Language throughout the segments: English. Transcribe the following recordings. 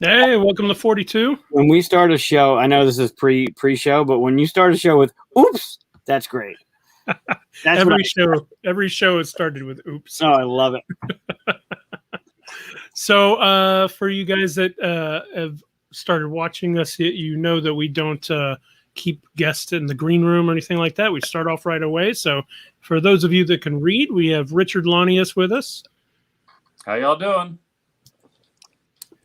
Hey, welcome to 42. When we start a show, I know this is pre-show, but when you start a show with "oops," that's great. That's Every show has started with oops. Oh, I love it. So, for you guys that have started watching us, you know that we don't keep guests in the green room or anything like that. We start off right away. So, for those of you that can read, we have Richard Launius with us. How y'all doing?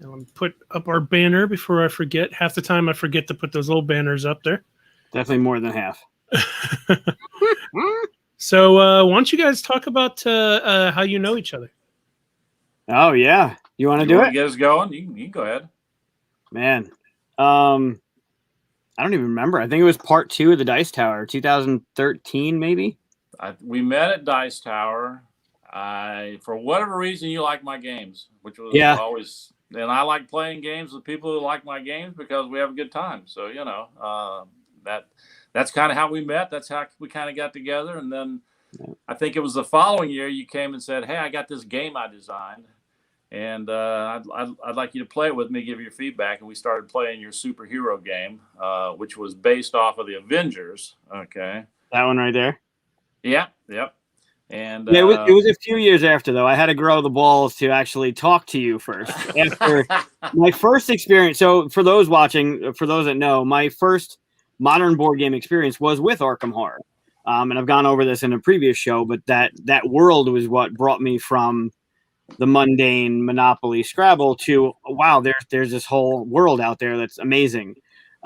And let me put up our banner before I forget. Half the time I forget to put those little banners up there. Definitely more than half. So, why don't you guys talk about how you know each other? Oh yeah, you want to do it? Get us going. You can go ahead. Man, I don't even remember. I think it was part 2 of the Dice Tower, 2013, maybe. We met at Dice Tower. For whatever reason, you like my games, which was always, and I like playing games with people who like my games because we have a good time. So that's kind of how we met. That's how we kind of got together. And then I think it was the following year you came and said, "Hey, I got this game I designed, and I'd like you to play it with me, give your feedback." And we started playing your superhero game, which was based off of the Avengers. Okay, that one right there. Yeah. Yep. And it was a few years after, though. I had to grow the balls to actually talk to you first. After my first experience. So for those watching, for those that know, my first modern board game experience was with Arkham Horror. And I've gone over this in a previous show, but that world was what brought me from the mundane Monopoly Scrabble to, wow, there's this whole world out there that's amazing.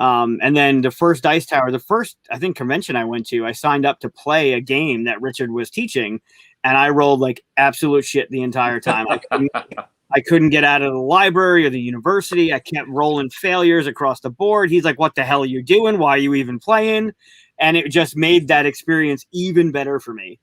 And then the first Dice Tower, the first, I think, convention I went to, I signed up to play a game that Richard was teaching, and I rolled like absolute shit the entire time. I couldn't get out of the library or the university. I kept rolling failures across the board. He's like, "What the hell are you doing? Why are you even playing?" And it just made that experience even better for me.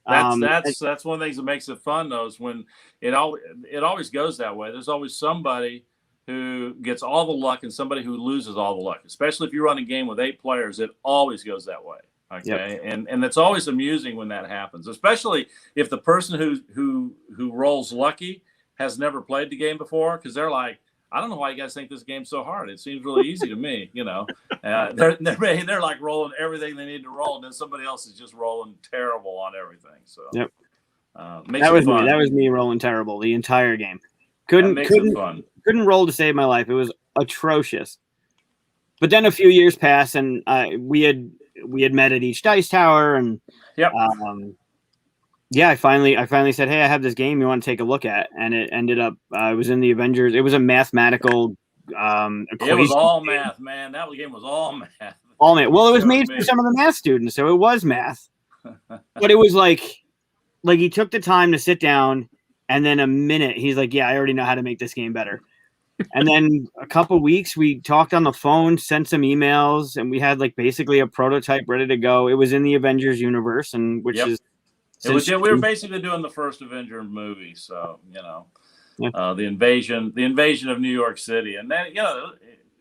That's one of the things that makes it fun, though, is when it always goes that way. There's always somebody who gets all the luck and somebody who loses all the luck. Especially if you run a game with 8 players, it always goes that way. Okay, yep. And it's always amusing when that happens, especially if the person who rolls lucky has never played the game before, because they're like, "I don't know why you guys think this game's so hard. It seems really easy to me." They're like rolling everything they need to roll, and then somebody else is just rolling terrible on everything. So yep, that was me. That was me rolling terrible the entire game. Couldn't roll to save my life. It was atrocious. But then a few years passed, and we had met at each Dice Tower, and I finally said, "Hey, I have this game you want to take a look at," and it ended up it was in the Avengers. It was a mathematical equation. It was all math, man. That game was all math. All math. Well, it was made for some of the math students, so it was math. But it was like he took the time to sit down, and then a minute he's like, "Yeah, I already know how to make this game better." And then a couple weeks we talked on the phone, sent some emails, and we had like basically a prototype ready to go. It was in the Avengers universe, and we were basically doing the first Avenger movie, so the invasion of New York City, and then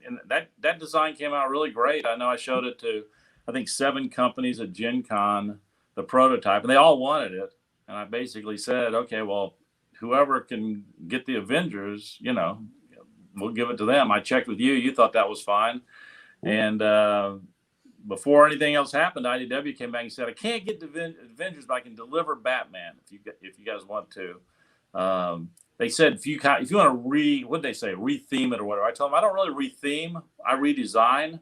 and that design came out really great. I know I showed it to I think 7 companies at Gen Con, the prototype, and they all wanted it. And I basically said, "Okay, well, whoever can get the Avengers, we'll give it to them." I checked with you; you thought that was fine, and before anything else happened, IDW came back and said, "I can't get the Avengers, but I can deliver Batman if you guys want to." They said if you want to retheme it or whatever. I told them I don't really retheme, I redesign.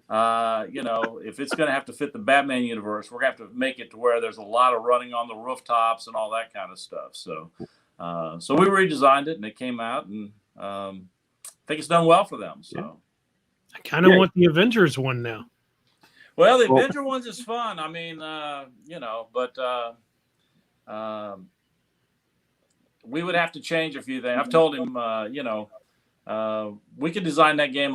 If it's going to have to fit the Batman universe, we're going to have to make it to where there's a lot of running on the rooftops and all that kind of stuff. So we redesigned it, and it came out, and I think it's done well for them. So I kind of want the Avengers one now. Well, the Avenger ones is fun. I mean, but we would have to change a few things. I've told him, we could design that game.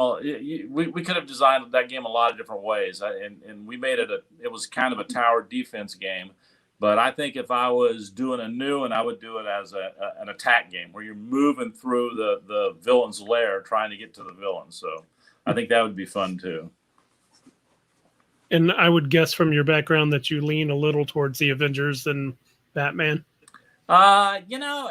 We could have designed that game a lot of different ways, and we made it. It was kind of a tower defense game, but I think if I was doing a new one, I would do it as an attack game where you're moving through the villain's lair trying to get to the villain. So I think that would be fun too. And I would guess from your background that you lean a little towards the Avengers than Batman. You know,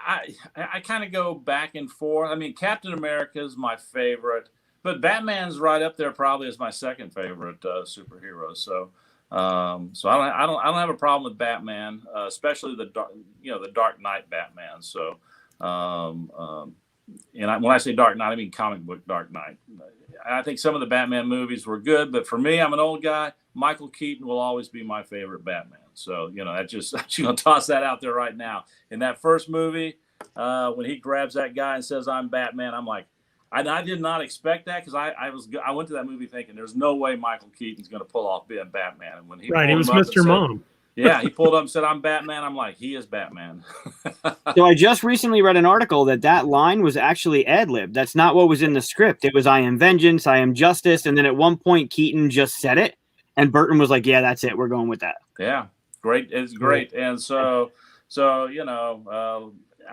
I kind of go back and forth. I mean, Captain America is my favorite, but Batman's right up there probably as my second favorite superhero. So, so I don't have a problem with Batman, especially the Dark Knight Batman. So, when I say Dark Knight, I mean comic book Dark Knight. I think some of the Batman movies were good, but for me, I'm an old guy. Michael Keaton will always be my favorite Batman. So, I'm just going to toss that out there right now. In that first movie, when he grabs that guy and says, "I'm Batman," I'm like, I did not expect that, because I went to that movie thinking there's no way Michael Keaton's going to pull off being Batman. And when he was Mr. Mom. Yeah, he pulled up and said, "I'm Batman." I'm like, he is Batman. So I just recently read an article that line was actually ad-libbed. That's not what was in the script. It was, "I am vengeance, I am justice." And then at one point, Keaton just said it. And Burton was like, "Yeah, that's it. We're going with that." Yeah, great. It's great. And so I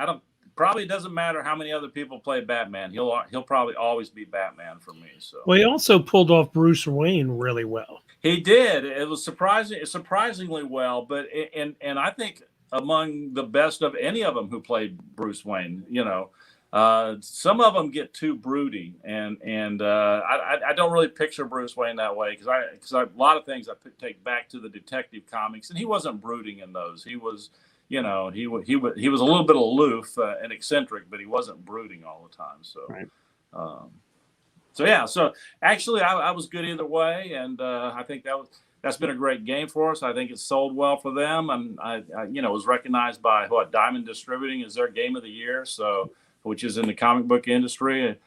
don't, probably doesn't matter how many other people play Batman. He'll probably always be Batman for me. So, well, he also pulled off Bruce Wayne really well. He did. It was surprisingly well, but and I think among the best of any of them who played Bruce Wayne. Some of them get too broody, and I don't really picture Bruce Wayne that way, because a lot of things I take back to the Detective Comics, and he wasn't brooding in those. He was, he was a little bit aloof and eccentric, but he wasn't brooding all the time. So, right. So actually, I was good either way, and I think that's been a great game for us. I think it's sold well for them, and I was recognized by Diamond Distributing as their game of the year. So, which is in the comic book industry. It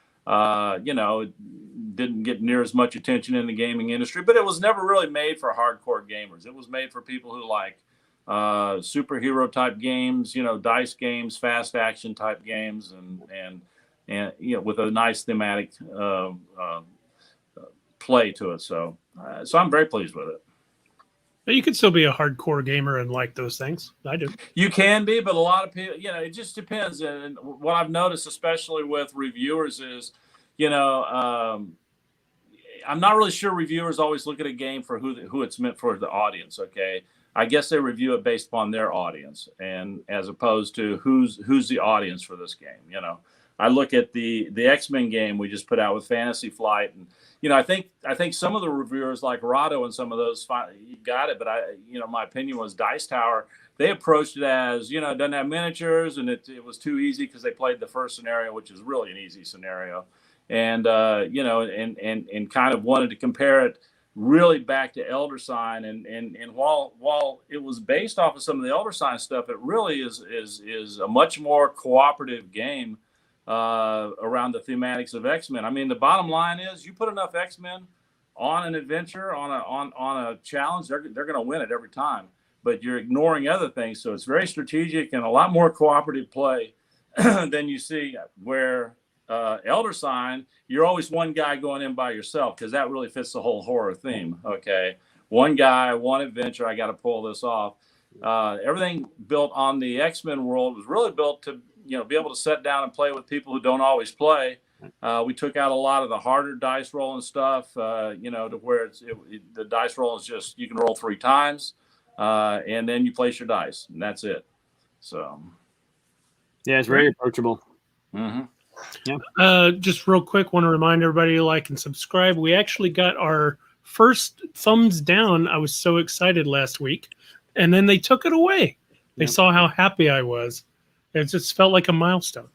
didn't get near as much attention in the gaming industry, but it was never really made for hardcore gamers. It was made for people who like superhero type games, dice games, fast action type games, and with a nice thematic play to it. So I'm very pleased with it. But you could still be a hardcore gamer and like those things. I do. You can be, but a lot of people, it just depends. And what I've noticed, especially with reviewers, is, I'm not really sure reviewers always look at a game for who it's meant for, the audience. Okay, I guess they review it based upon their audience, and as opposed to who's the audience for this game. I look at the X-Men game we just put out with Fantasy Flight, and I think some of the reviewers like Rado and some of those got it, but my opinion was Dice Tower. They approached it as it doesn't have miniatures, and it was too easy because they played the first scenario, which is really an easy scenario, and and kind of wanted to compare it really back to Elder Sign, and while it was based off of some of the Elder Sign stuff, it really is a much more cooperative game around the thematics of X-Men. I mean, the bottom line is, you put enough X-Men on an adventure, on a challenge, they're going to win it every time. But you're ignoring other things, so it's very strategic and a lot more cooperative play than you see where Elder Sign, you're always one guy going in by yourself, because that really fits the whole horror theme. Okay, one guy, one adventure, I got to pull this off. Everything built on the X-Men world was really built to be able to sit down and play with people who don't always play. We took out a lot of the harder dice rolling stuff, to where the dice roll is just, you can roll 3 times, and then you place your dice, and that's it. So, yeah, it's very approachable. Mm-hmm. Yeah. Just real quick, want to remind everybody to like and subscribe. We actually got our first thumbs down. I was so excited last week, and then they took it away. They saw how happy I was. It just felt like a milestone.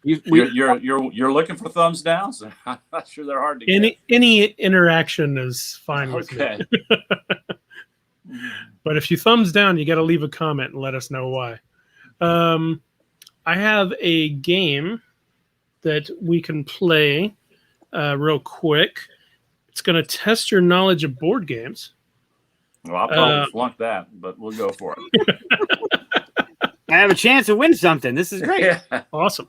You're looking for thumbs downs? I'm not sure they're hard to get. Any interaction is fine with me. But if you thumbs down, you got to leave a comment and let us know why. I have a game that we can play real quick. It's going to test your knowledge of board games. Well, I'll probably flunk that, but we'll go for it. I have a chance to win something. This is great. Yeah. Awesome.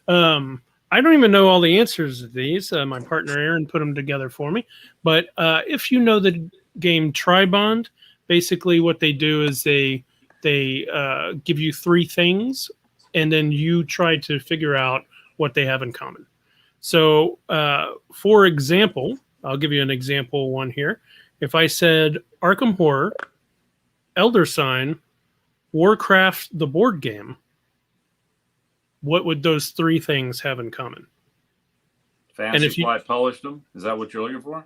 I don't even know all the answers to these. My partner Aaron put them together for me. But if you know the game Tribond, basically what they do is they give you 3 things, and then you try to figure out what they have in common. So, for example, I'll give you an example one here. If I said Arkham Horror, Elder Sign, Warcraft, the board game, what would those three things have in common? Fantasy Flight published them. Is that what you're looking for?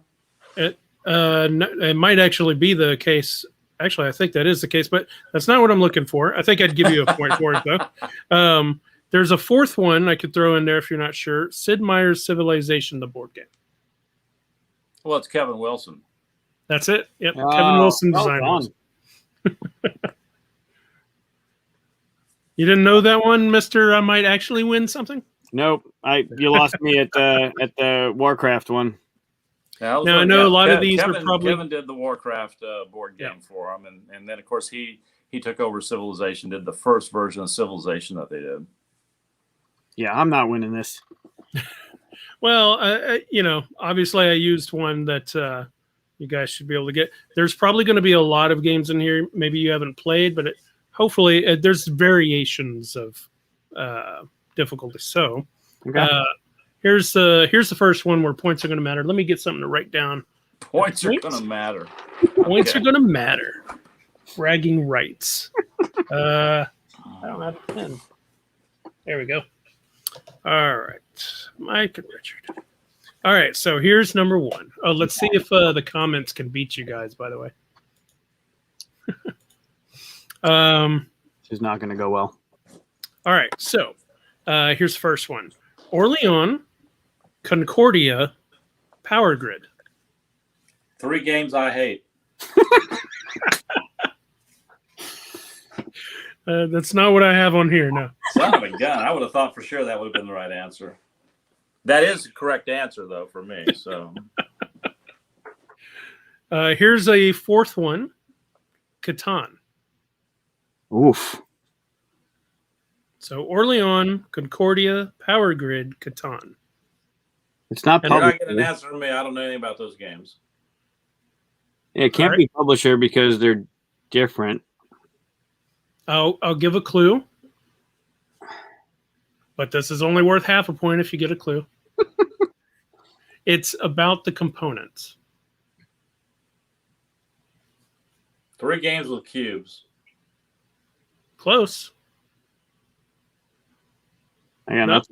It might actually be the case. Actually, I think that is the case, but that's not what I'm looking for. I think I'd give you a point for it, though. There's a fourth one I could throw in there if you're not sure. Sid Meier's Civilization, the board game. Well, it's Kevin Wilson. That's it. Yep, Kevin Wilson designed it. You didn't know that one, Mister? I might actually win something. Nope, you lost me at the Warcraft one. Now I know a lot of these Kevin, are probably Kevin did the Warcraft board game for him, and then of course he took over Civilization, did the first version of Civilization that they did. Yeah, I'm not winning this. Well, obviously I used one that you guys should be able to get. There's probably going to be a lot of games in here. Maybe you haven't played, but hopefully there's variations of difficulty. So okay. Here's the first one where points are going to matter. Let me get something to write down. Points are going to matter. Points are going to matter. Bragging rights. I don't have a pen. There we go. All right. Mike and Richard. All right. So here's number one. Oh, let's see if the comments can beat you guys, by the way. This is not going to go well. All right. So here's the first one. Orleans, Concordia, Power Grid. 3 games I hate. That's not what I have on here. No. Son of a gun. I would have thought for sure that would have been the right answer. That is the correct answer, though, for me. So here's a fourth one. Catan. Oof. So Orleans, Concordia, Power Grid, Catan. It's not and you're publisher. not getting an answer from me. I don't know anything about those games. It can't be publisher because they're different. I'll give a clue. But this is only worth half a point if you get a clue. It's about the components. 3 games with cubes. Close. Again,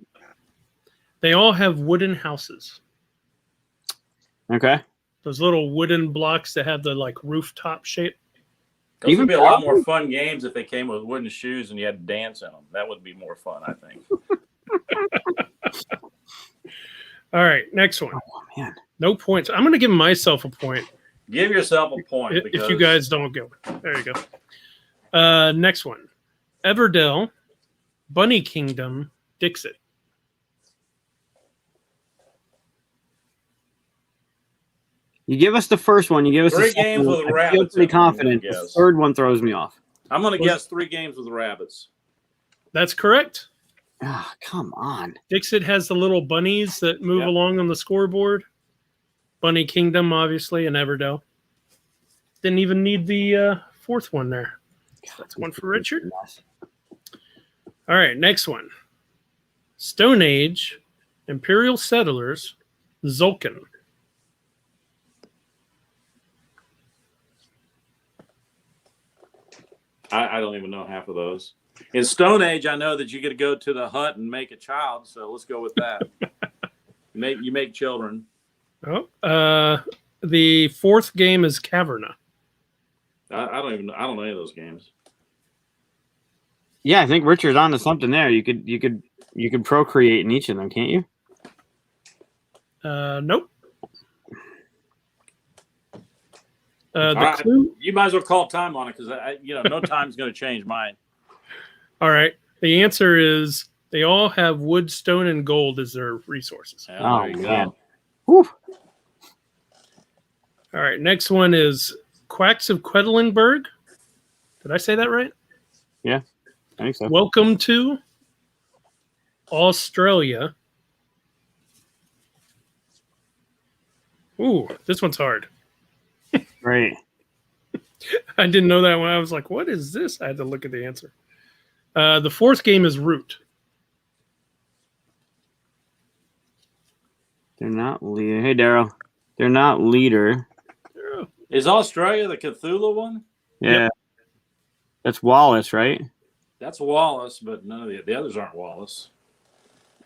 They all have wooden houses. okay. Those little wooden blocks that have the rooftop shape. Those would be a lot more fun games if they came with wooden shoes and you had to dance in them. That would be more fun, I think. All right, next one. Oh, man. No points. I'm going to give myself a point. Give yourself a point. If you guys don't go. There you go. Next one. Everdell, Bunny Kingdom, Dixit. You give us the first one. You give us 3 the second games one. with I feel rabbits. pretty confident. The third one throws me off. I'm going to guess 3 games with rabbits. That's correct. Ah, come on. Dixit has the little bunnies that move along on the scoreboard. Bunny Kingdom, obviously, and Everdell. Didn't even need the fourth one there. That's one for Richard. All right, next one. Stone Age, Imperial Settlers, Zulkin. I don't even know half of those. In Stone Age, I know that you get to go to the hut and make a child, so let's go with that. You make children. Oh, the fourth game is Caverna. I don't know any of those games. Yeah, I think Richard's onto something there. You could procreate in each of them, can't you? Nope. Clue. You might as well call time on it because no time's going to change mine. All right. The answer is they all have wood, stone, and gold as their resources. Oh, there you go. Whew. All right. Next one is Quacks of Quedlinburg. Did I say that right? Yeah, I think so. Welcome to Australia. Ooh, this one's hard. Great. I didn't know that one. I was like, what is this? I had to look at the answer. The fourth game is Root. They're not leader. Hey, Daryl. They're not leader. Is Australia the Cthulhu one? Yeah. Yep. That's Wallace, right? That's Wallace, but none of the others aren't Wallace.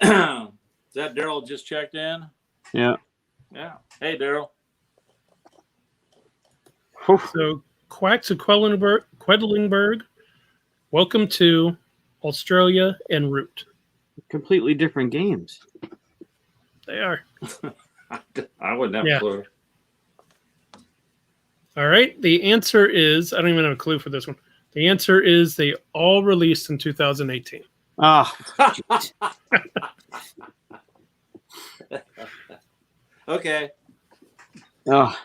Is that Daryl just checked in? Yeah. Yeah. Hey, Daryl. So, Quacks of Quedlinburg, welcome to Australia en route. Completely different games. They are. I wouldn't have a clue. All right. The answer is, I don't even have a clue for this one. The answer is they all released in 2018. Ah. Okay. Oh.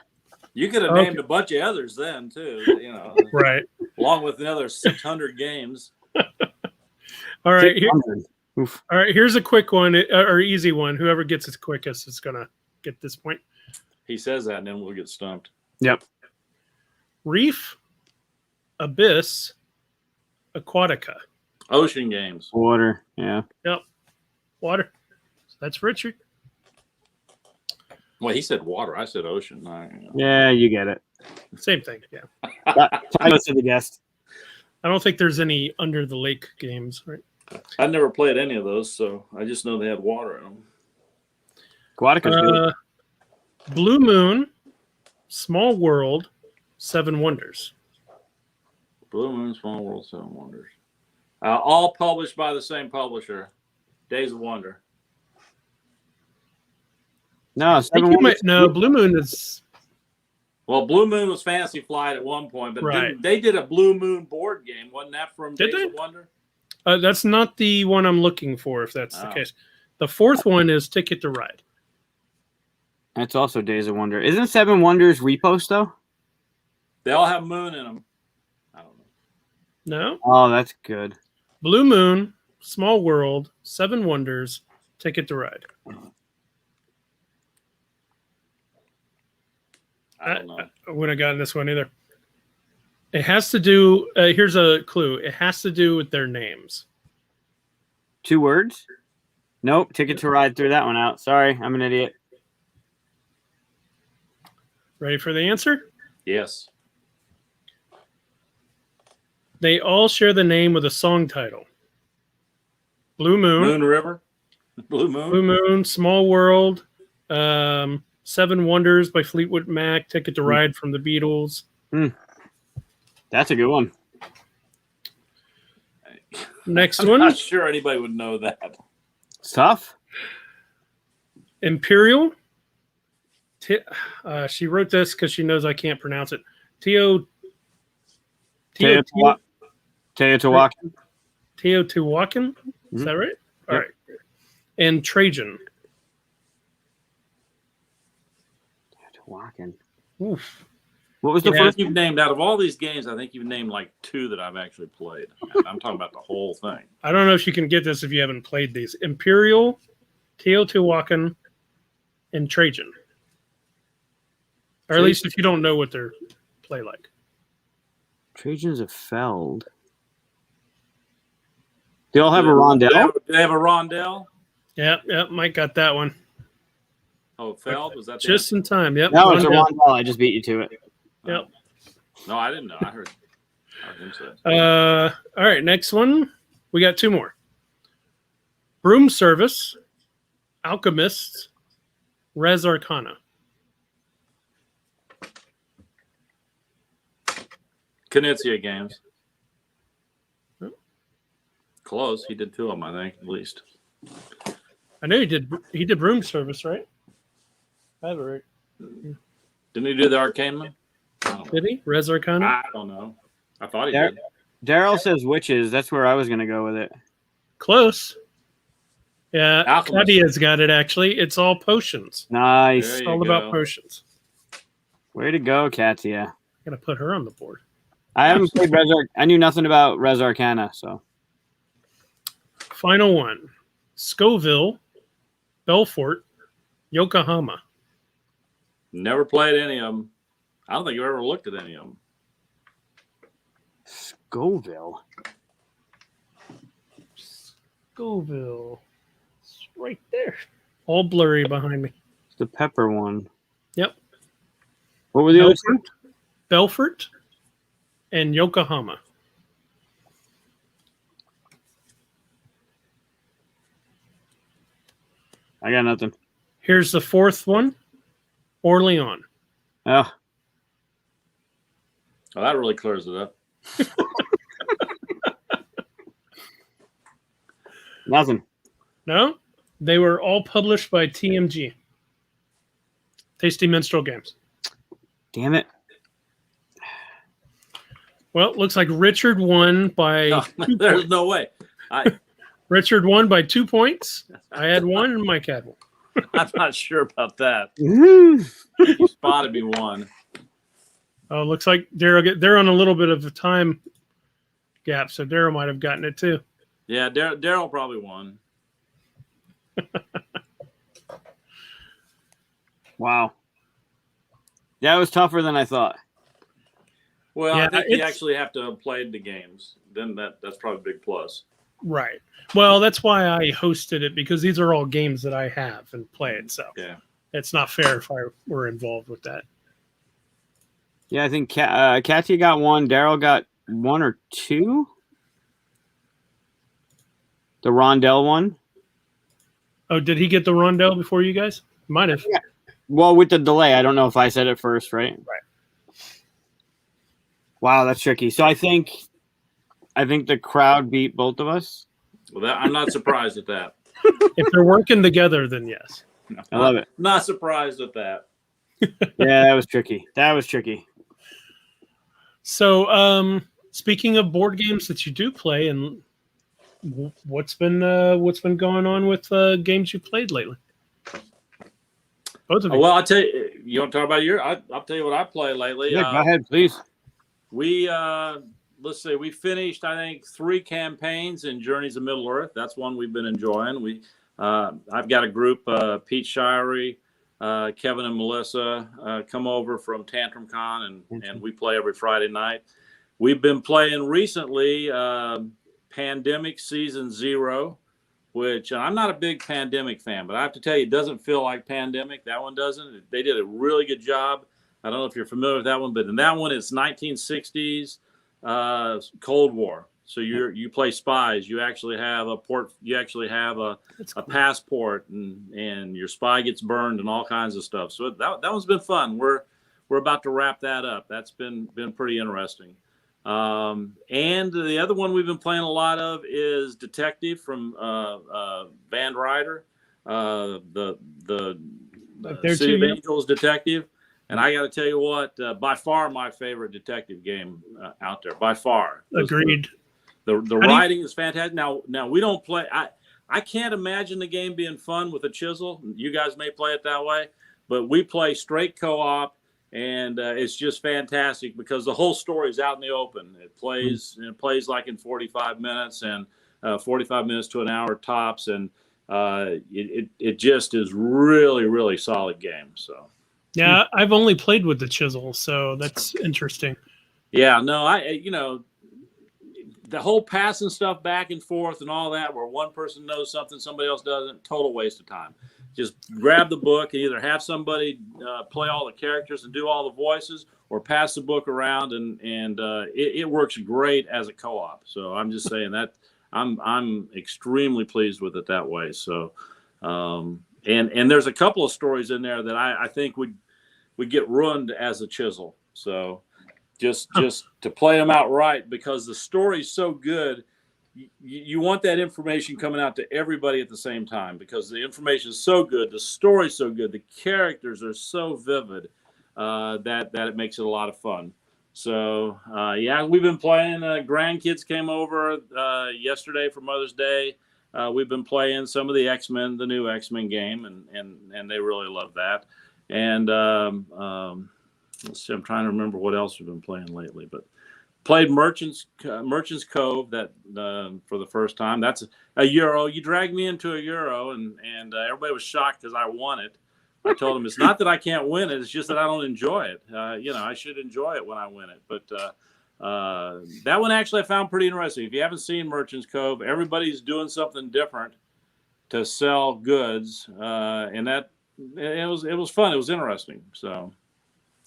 You could have named a bunch of others then too, you know. Right. Along with another 600 games. All right. All right. Here's a quick one or easy one. Whoever gets it quickest is gonna get this point. He says that, and then we'll get stumped. Yep. Reef, Abyss, Aquatica. Ocean games. Water. Yeah. Yep. Water. So that's Richard. Well, he said water. I said ocean. Yeah, you get it. Same thing. Yeah. I listened to the guest. I don't think there's any under the lake games, right? I never played any of those, so I just know they had water in them. Aquatica's good. Blue Moon, Small World, Seven Wonders. Blue Moon, Small World, Seven Wonders. All published by the same publisher. Days of Wonder. No, Blue Moon is. Well, Blue Moon was Fantasy Flight at one point, but right. they did a Blue Moon board game. Wasn't that from Days of Wonder? That's not the one I'm looking for, if that's the case. The fourth one is Ticket to Ride. That's also Days of Wonder. Isn't Seven Wonders Repost, though? They all have moon in them. I don't know. No? Oh, that's good. Blue Moon, Small World, Seven Wonders, Ticket to Ride. I don't know. I wouldn't have gotten this one either. It has to do, here's a clue. It has to do with their names. 2 words? Nope. Ticket to Ride threw that one out. Sorry, I'm an idiot. Ready for the answer? Yes. They all share the name with a song title. Blue Moon. Moon River. Blue Moon. Blue Moon, Small World, Seven Wonders by Fleetwood Mac, Ticket to Ride from the Beatles. That's a good one. Next I'm one. not sure anybody would know that. It's tough. Imperial. She wrote this because she knows I can't pronounce it. Teotihuacan. Teotihuacan? Is that right? All right. And Trajan. Teotihuacan. Oof. What was the first? You've named out of all these games, I think you've named like 2 that I've actually played. I'm talking about the whole thing. I don't know if you can get this if you haven't played these. Imperial, Teotihuacan, and Trajan. Or at least if you don't know what they're play like. Trajan's a Feld. They all have a rondel? Do they have a rondel? Yeah, Mike got that one. Oh, Feld? Was that just in time? Yep. No, it's a rondel. I just beat you to it. Yep. No, I didn't know. I heard him say. All right, next one. We got 2 more. Broom Service, Alchemist, Res Arcana. Knizia games. Close. He did 2 of them, I think, at least. I know he did Broom Service, right? I have it right. Didn't he do the Arcane one? Did he? Res Arcana? I don't know. I thought he did. Daryl says witches. That's where I was going to go with it. Close. Yeah, Alchemist. Kadia's got it, actually. It's all potions. Nice. There It's you all go. about potions. Way to go, Katia. Got to put her on the board. I haven't played I knew nothing about Res Arcana, so. Final one. Scoville, Belfort, Yokohama. Never played any of them. I don't think I've ever looked at any of them. Scoville. Scoville. It's right there. All blurry behind me. It's the pepper one. Yep. What were the other two? Belfort and Yokohama. I got nothing. Here's the fourth one. Orleans. Oh, Well, that really clears it up. nothing. No, they were all published by TMG. Tasty Minstrel Games. Damn it. Well, it looks like Richard won by No, 2 there's points. no way. Richard won by 2 points. I had 1 and Mike had 1. I'm not sure about that. Woo. You spotted me one. Oh, looks like they're on a little bit of a time gap, so Daryl might have gotten it too. Yeah, Daryl probably won. Wow. That was tougher than I thought. Well, Yeah, I think you it's- actually have to have played the games. Then that's probably a big plus. Right. Well, that's why I hosted it, because these are all games that I have and play it. So Yeah. it's not fair if I were involved with that. Yeah, I think Katya got 1. Daryl got 1 or 2. The Rondell one. Oh, did he get the rondell before you guys? Might have. Yeah. Well, with the delay, I don't know if I said it first, right? Right. Wow, that's tricky. So I think the crowd beat both of us. Well, I'm not surprised at that. If they're working together, then yes. No, I love it. Not surprised at that. Yeah, that was tricky. That was tricky. So, speaking of board games that you do play, and what's been going on with games you played lately? Both of you. Well, I'll tell you. You want to talk about I'll tell you what I played lately. Yeah, go ahead, please. We let's see. We finished, I think, 3 campaigns in Journeys of Middle Earth. That's one we've been enjoying. I've got a group, Pete Shirey, Kevin and Melissa, come over from Tantrum Con, and we play every Friday night. We've been playing recently Pandemic Season 0, which I'm not a big Pandemic fan, but I have to tell you, it doesn't feel like Pandemic. That one doesn't. They did a really good job. I don't know if you're familiar with that one, but in that one, it's 1960s Cold War. So you play spies. You actually have a port. You actually have a passport, and your spy gets burned and all kinds of stuff. So that one's been fun. We're about to wrap that up. That's been pretty interesting. And the other one we've been playing a lot of is Detective from Van Ryder, the City of Angels Detective. And I got to tell you what, by far my favorite detective game out there. By far. Agreed. The writing is fantastic. Now we don't play. I can't imagine the game being fun with a chisel. You guys may play it that way, but we play straight co-op, and it's just fantastic because the whole story is out in the open. It plays like in 45 minutes and 45 minutes to an hour tops, and it just is really, really solid game. So. Yeah, I've only played with the chisel, so that's interesting. Yeah, no, the whole passing stuff back and forth and all that, where one person knows something, somebody else doesn't, total waste of time. Just grab the book and either have somebody play all the characters and do all the voices, or pass the book around, and it works great as a co-op. So I'm just saying that I'm extremely pleased with it that way. So, and there's a couple of stories in there that I think would get ruined as a chisel. So just to play them out right, because the story's so good, you want that information coming out to everybody at the same time, because the information is so good, the story's so good, the characters are so vivid that it makes it a lot of fun. So yeah, we've been playing. Grandkids came over yesterday for Mother's Day. We've been playing some of the X-Men, the new X-Men game, and they really love that. And let's see, I'm trying to remember what else we've been playing lately, but played Merchants Cove that for the first time. That's a Euro. You dragged me into a Euro, and everybody was shocked because I won it. I told them it's not that I can't win it; it's just that I don't enjoy it. I should enjoy it when I win it. But that one actually I found pretty interesting. If you haven't seen Merchants Cove, everybody's doing something different to sell goods, and that it was fun. It was interesting. So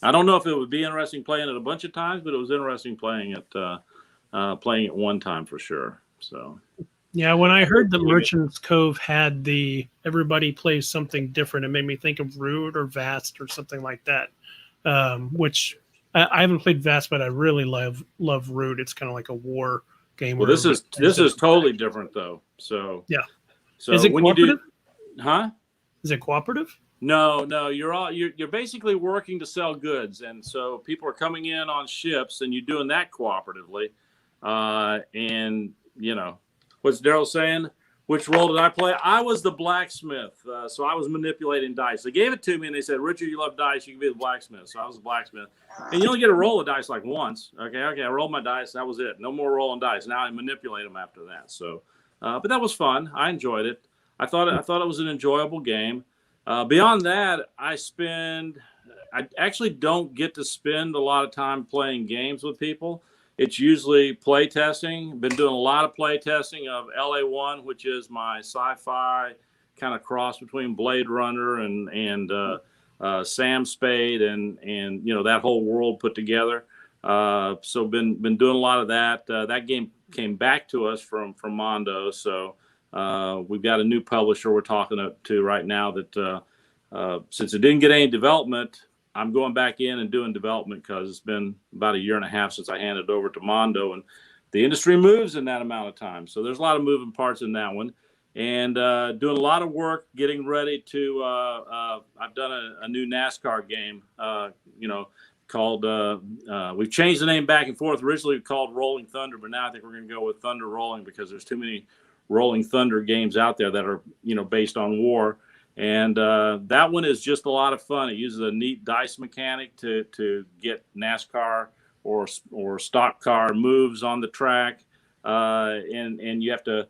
I don't know if it would be interesting playing it a bunch of times, but it was interesting playing it one time for sure. So Yeah, when I heard that Merchant's Cove had the everybody plays something different, it made me think of Root or Vast or something like that. Which I haven't played Vast, but I really love Root. It's kind of like a war game. Well, this is totally different though. So yeah. So is it when cooperative? Is it cooperative? No. You're basically working to sell goods, and so people are coming in on ships, and you're doing that cooperatively. And what's Daryl saying? Which role did I play? I was the blacksmith, so I was manipulating dice. They gave it to me, and they said, "Richard, you love dice. You can be the blacksmith." So I was the blacksmith, and you only get a roll of dice like once. Okay. I rolled my dice. That was it. No more rolling dice. Now I manipulate them after that. So, but that was fun. I enjoyed it. I thought it was an enjoyable game. Beyond that, I actually don't get to spend a lot of time playing games with people. It's usually play testing. Been doing a lot of play testing of LA1, which is my sci-fi kind of cross between Blade Runner and Sam Spade and that whole world put together. So been doing a lot of that. That game came back to us from Mondo. So we've got a new publisher we're talking to right now that since it didn't get any development, I'm going back in and doing development because it's been about a year and a half since I handed it over to Mondo, and the industry moves in that amount of time. So there's a lot of moving parts in that one, and doing a lot of work getting ready to. I've done a new NASCAR game, called. We've changed the name back and forth. Originally called Rolling Thunder, but now I think we're going to go with Thunder Rolling because there's too many Rolling Thunder games out there that are based on war. And that one is just a lot of fun. It uses a neat dice mechanic to get NASCAR or stock car moves on the track. And you have to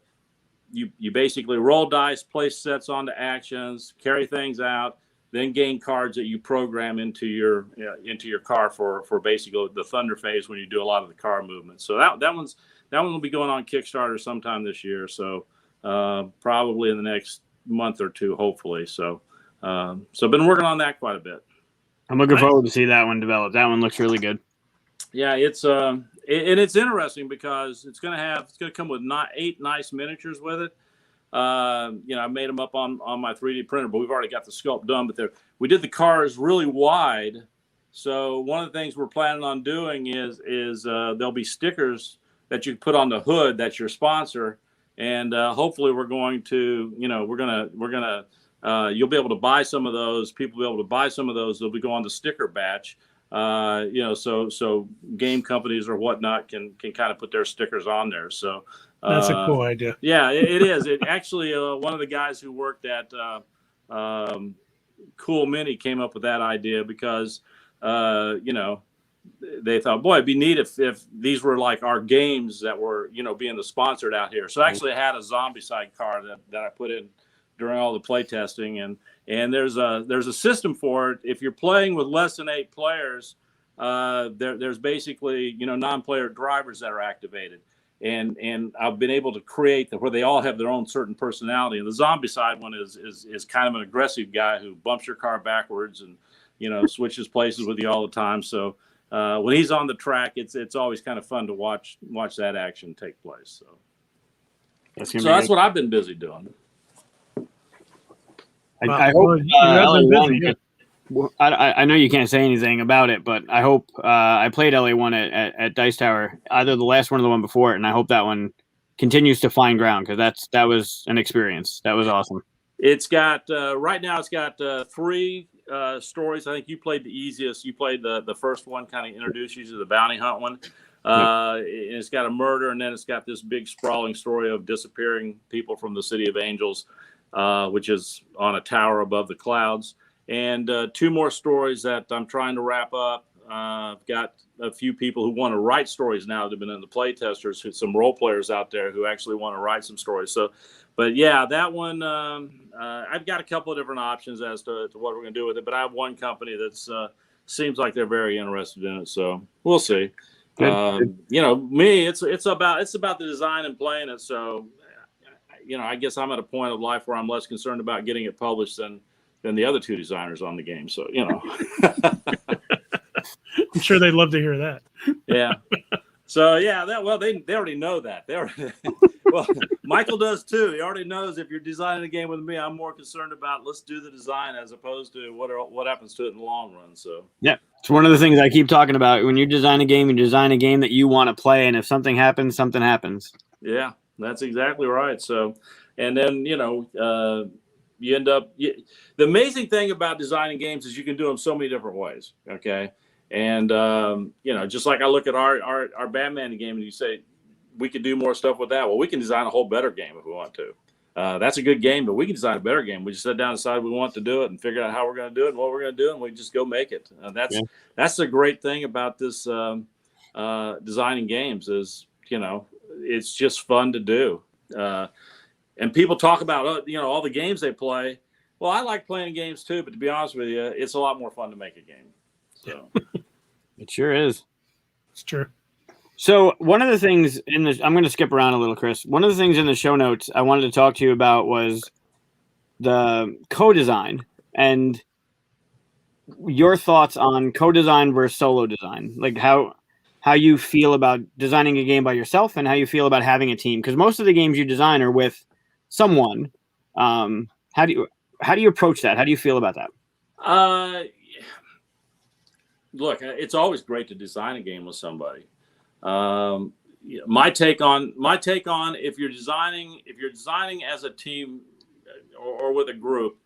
you basically roll dice, place sets onto actions, carry things out, then gain cards that you program into your car for basically the Thunder phase when you do a lot of the car movement. So that one will be going on Kickstarter sometime this year. So probably in the next month or two, hopefully. So I've been working on that quite a bit. I'm looking forward to see that one develop. That one looks really good. Yeah, it's it's interesting because it's gonna come with 8 nice miniatures with it. I made them up on my 3D printer, but we've already got the sculpt done. But we did the cars really wide. So one of the things we're planning on doing is there'll be stickers that you put on the hood. That's your sponsor. And hopefully we're going to, you'll be able to buy some of those. People will be able to buy some of those. They'll be going to sticker batch, so game companies or whatnot can kind of put their stickers on there. So that's a cool idea. Yeah, it is. It actually, one of the guys who worked at Cool Mini came up with that idea because, they thought, boy, it'd be neat if these were like our games that were, being the sponsored out here. So actually I had a Zombicide card that I put in during all the play testing. And there's a system for it. If you're playing with less than 8 players, there's basically, non-player drivers that are activated. And I've been able to create where they all have their own certain personality. And the Zombicide one is kind of an aggressive guy who bumps your car backwards and, switches places with you all the time. So when he's on the track, it's always kind of fun to watch that action take place. So that's what I've been busy doing. I hope LA1. I know you can't say anything about it, but I hope I played LA1 at Dice Tower, either the last one or the one before it, and I hope that one continues to find ground because that was an experience. That was awesome. It's got right now. It's got 3 stories. I think you played the easiest. You played the first one, kind of introduced you to the bounty hunt one. It's got a murder, and then it's got this big sprawling story of disappearing people from the City of Angels, which is on a tower above the clouds. And 2 more stories that I'm trying to wrap up. I've got a few people who want to write stories now that have been in the play testers, some role players out there who actually want to write some stories. So, but yeah, that one, I've got a couple of different options as to what we're going to do with it. But I have one company that's seems like they're very interested in it. So we'll see. Me, it's about the design and playing it. So, I guess I'm at a point of life where I'm less concerned about getting it published than the other 2 designers on the game. So, I'm sure they'd love to hear that. Yeah. So yeah, they already know that. Well, Michael does too. He already knows if you're designing a game with me, I'm more concerned about let's do the design as opposed to what happens to it in the long run. So yeah, it's one of the things I keep talking about. When you design a game that you want to play, and if something happens, something happens. Yeah, that's exactly right. So, and then you end up. The amazing thing about designing games is you can do them so many different ways. Okay, and just like I look at our Batman game, and you say, we could do more stuff with that. Well, we can design a whole better game if we want to. That's a good game, but we can design a better game. We just sit down and decide we want to do it and figure out how we're going to do it and what we're going to do, and we just go make it. That's the great thing about this designing games is, it's just fun to do. And people talk about, all the games they play. Well, I like playing games too, but to be honest with you, it's a lot more fun to make a game. So It sure is. It's true. So one of the things I'm going to skip around a little, Chris. One of the things in the show notes I wanted to talk to you about was the co-design and your thoughts on co-design versus solo design. Like how you feel about designing a game by yourself and how you feel about having a team. Because most of the games you design are with someone. How do you approach that? How do you feel about that? Look, it's always great to design a game with somebody. My take on if you're designing as a team or with a group,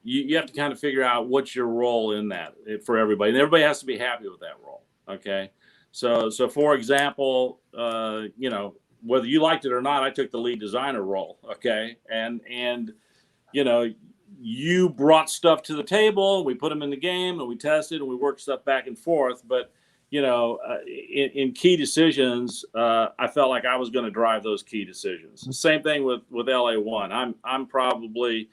you have to kind of figure out what's your role in that for everybody, and everybody has to be happy with that role. Okay, so for example, whether you liked it or not, I took the lead designer role. Okay, and you brought stuff to the table, we put them in the game, and we tested and we worked stuff back and forth, but in key decisions, I felt like I was going to drive those key decisions. Same thing with LA1. I'm probably,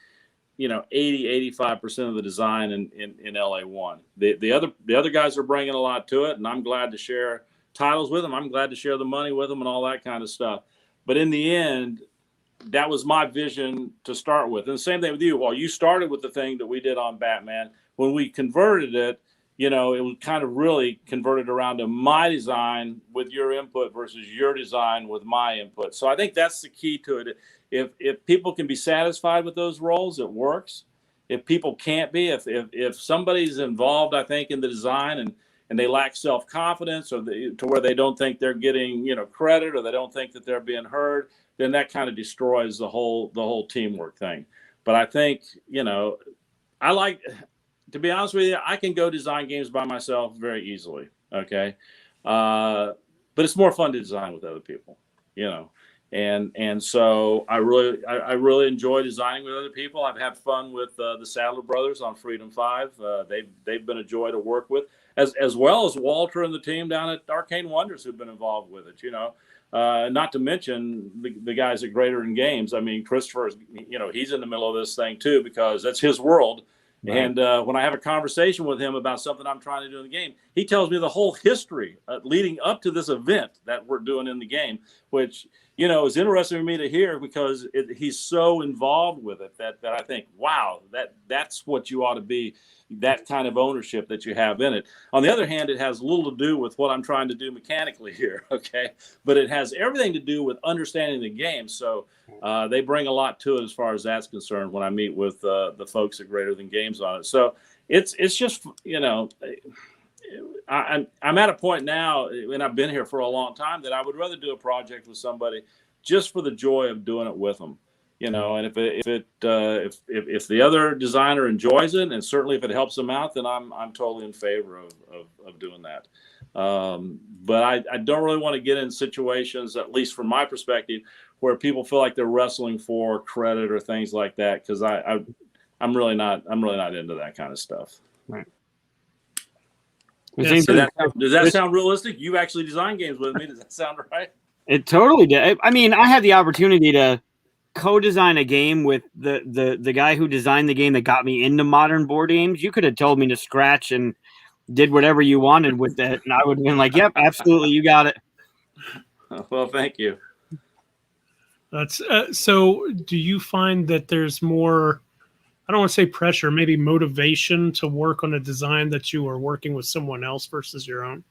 80-85% of the design in LA1. The other guys are bringing a lot to it, and I'm glad to share titles with them. I'm glad to share the money with them and all that kind of stuff. But in the end, that was my vision to start with. And the same thing with you. Well, you started with the thing that we did on Batman. When we converted it, it was kind of really converted around to my design with your input versus your design with my input. So I think that's the key to it. If people can be satisfied with those roles, it works. If people can't be, if somebody's involved, I think, in the design and they lack self-confidence or to where they don't think they're getting, credit, or they don't think that they're being heard, then that kind of destroys the whole teamwork thing. But I think, to be honest with you, I can go design games by myself very easily. Okay. But it's more fun to design with other people, and so I really enjoy designing with other people. I've had fun with the Sadler brothers on Freedom 5. They've been a joy to work with, as well as Walter and the team down at Arcane Wonders who've been involved with it, not to mention the guys at Greater Than Games. I mean, Christopher is, he's in the middle of this thing too, because that's his world. Right. And when I have a conversation with him about something I'm trying to do in the game, he tells me the whole history leading up to this event that we're doing in the game, which, is interesting for me to hear because he's so involved with it that I think, wow, that's what you ought to be, that kind of ownership that you have in it. On the other hand, it has little to do with what I'm trying to do mechanically here, okay? But it has everything to do with understanding the game. So they bring a lot to it as far as that's concerned when I meet with the folks at Greater Than Games on it. So it's just, I'm at a point now, and I've been here for a long time, that I would rather do a project with somebody just for the joy of doing it with them. And if the other designer enjoys it, and certainly if it helps them out, then I'm totally in favor of doing that. But I don't really want to get in situations, at least from my perspective, where people feel like they're wrestling for credit or things like that, because I'm really not into that kind of stuff. Right. Yeah, does that sound realistic? You actually design games with me. Does that sound right? It totally did. I mean, I had the opportunity to co-design a game with the guy who designed the game that got me into modern board games. You could have told me to scratch and did whatever you wanted with that, and I would have been like, yep, absolutely, you got it. Well, thank you. That's so do you find that there's more, I don't want to say pressure, maybe motivation to work on a design that you are working with someone else versus your own?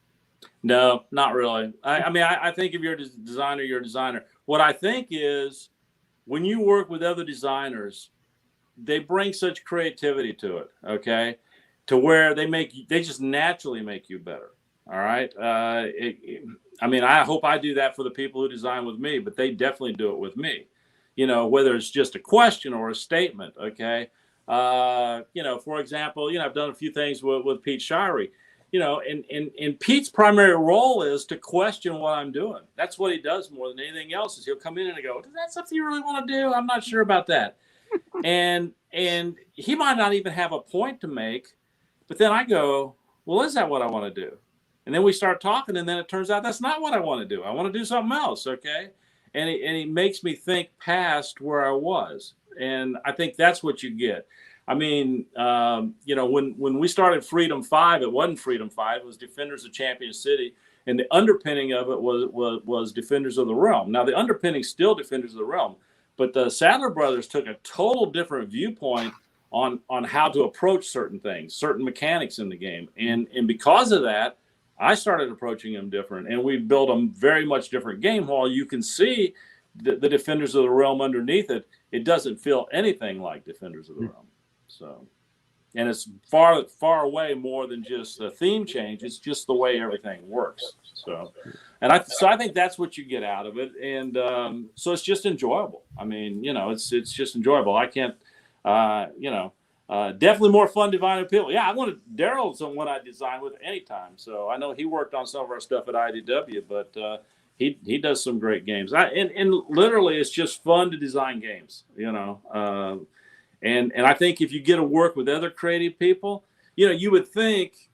No, not really. I mean, I think if you're a designer, you're a designer. what I think is when you work with other designers, they bring such creativity to it, okay, to where they just naturally make you better. All right. I mean, I hope I do that for the people who design with me, but they definitely do it with me, whether it's just a question or a statement. Okay. For example, I've done a few things with Pete Shirey, and Pete's primary role is to question what I'm doing. That's what he does more than anything else. Is he'll come in and go, "Is that something you really want to do? I'm not sure about that." and he might not even have a point to make, but then I go, "Well, is that what I want to do?" And then we start talking, and then it turns out that's not what I want to do. I want to do something else, okay? And he makes me think past where I was, and I think that's what you get. I mean, when we started Freedom 5, it wasn't Freedom 5. It was Defenders of Champion City, and the underpinning of it was Defenders of the Realm. Now, the underpinning still Defenders of the Realm, but the Sadler brothers took a total different viewpoint on how to approach certain things, certain mechanics in the game, and because of that, I started approaching them different, and we built a very much different game. While you can see the Defenders of the Realm underneath it, it doesn't feel anything like Defenders of the Realm. So, and it's far, far away more than just a theme change. It's just the way everything works. So, I think that's what you get out of it, and so it's just enjoyable. I mean, it's just enjoyable. I can't, definitely more fun designing people. Yeah, I wanted Daryl someone I design with anytime. So I know he worked on some of our stuff at IDW, but he does some great games. And literally, it's just fun to design games. And I think if you get to work with other creative people, you would think,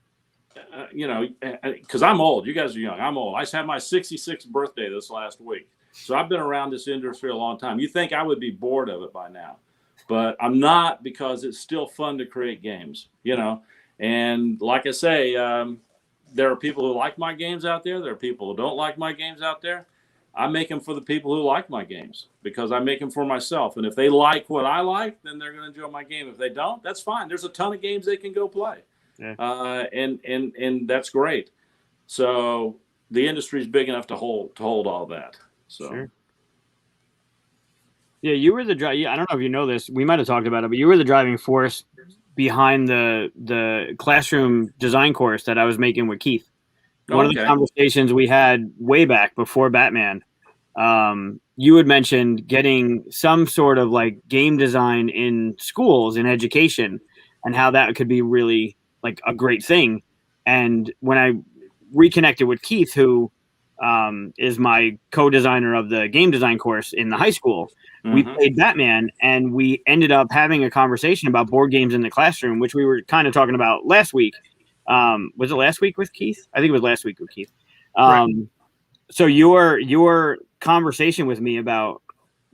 because I'm old. You guys are young. I'm old. I just had my 66th birthday this last week. So I've been around this industry a long time. You think I would be bored of it by now. But I'm not, because it's still fun to create games, And like I say, there are people who like my games out there. There are people who don't like my games out there. I make them for the people who like my games, because I make them for myself. And if they like what I like, then they're going to enjoy my game. If they don't, that's fine. There's a ton of games they can go play. Yeah. And that's great. So the industry is big enough to hold all that. So. Sure. Yeah, you were the I don't know if you know this. We might have talked about it, but you were the driving force behind the classroom design course that I was making with Keith. One of the conversations we had way back before Batman, you had mentioned getting some sort of like game design in schools in education, and how that could be really like a great thing. And when I reconnected with Keith, who is my co-designer of the game design course in the high school, we played Batman, and we ended up having a conversation about board games in the classroom, which we were kind of talking about last week. Was it last week with Keith? I think it was last week with Keith. Right. So your conversation with me about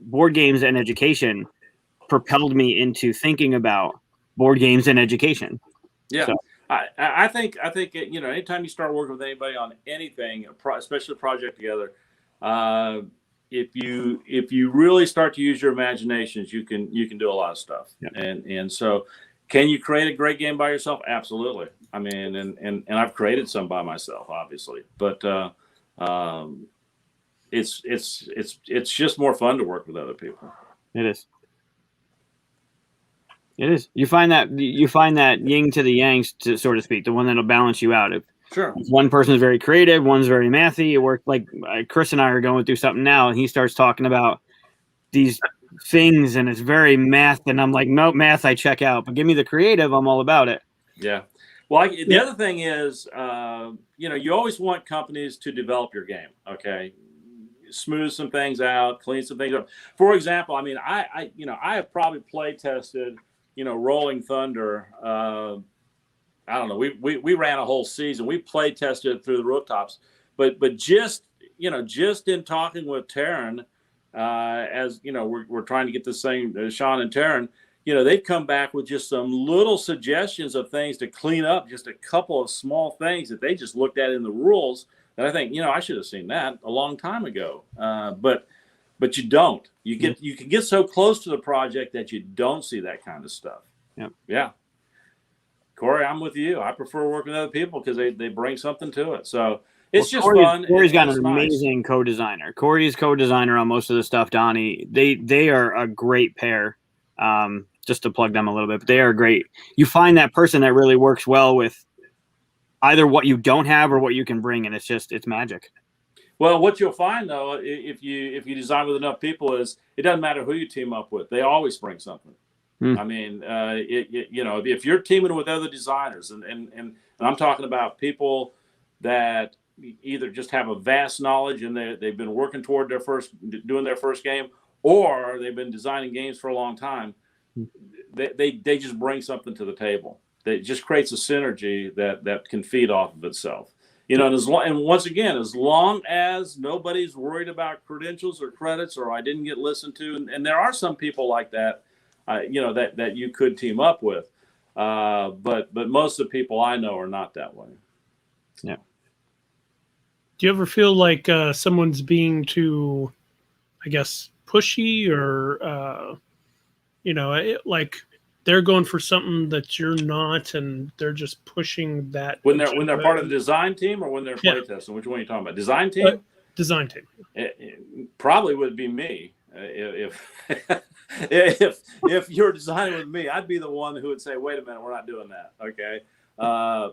board games and education propelled me into thinking about board games and education. Yeah. So. I think anytime you start working with anybody on anything, especially a project together, if you really start to use your imaginations, you can do a lot of stuff. Yeah. And so, can you create a great game by yourself? Absolutely. I mean, and I've created some by myself, obviously, but it's just more fun to work with other people. It is. It is. You find that yin to the yangs, to so to speak, the one that'll balance you out. If one person is very creative, one's very mathy. It worked like Chris and I are going through something now, and he starts talking about these things, and it's very math, and I'm like, nope, math, I check out. But give me the creative, I'm all about it. Yeah. Well, the other thing is, you always want companies to develop your game. Okay. Smooth some things out, clean some things up. For example, I mean, I have probably play tested, Rolling Thunder. I don't know. We ran a whole season. We play tested it through the rooftops, but just in talking with Taryn, as we're trying to get this thing, Sean and Taryn, they've come back with just some little suggestions of things to clean up, just a couple of small things that they just looked at in the rules that I think, I should have seen that a long time ago. But you don't. You can get so close to the project that you don't see that kind of stuff. Yeah. Yeah. Corey, I'm with you. I prefer working with other people because they bring something to it. So, It's just fun. Corey's got an It's nice. amazing co-designer. Corey's co-designer on most of the stuff. Donnie, they are a great pair. Just to plug them a little bit, but they are great. You find that person that really works well with either what you don't have or what you can bring, and it's magic. Well, what you'll find though, if you design with enough people, is it doesn't matter who you team up with; they always bring something. I mean, if you're teaming with other designers, and I'm talking about people that either just have a vast knowledge and they've been working toward doing their first game, or they've been designing games for a long time. They just bring something to the table. That just creates a synergy that can feed off of itself. And once again, as long as nobody's worried about credentials or credits, or I didn't get listened to, and there are some people like that, that you could team up with, but most of the people I know are not that way. Yeah. Do you ever feel like someone's being too, I guess, pushy, or like they're going for something that you're not, and they're just pushing that when they're part of the design team, or when they're playtesting? Which one are you talking about? Design team? Design team. It probably would be me. If you're designing with me, I'd be the one who would say, "Wait a minute, we're not doing that." Okay,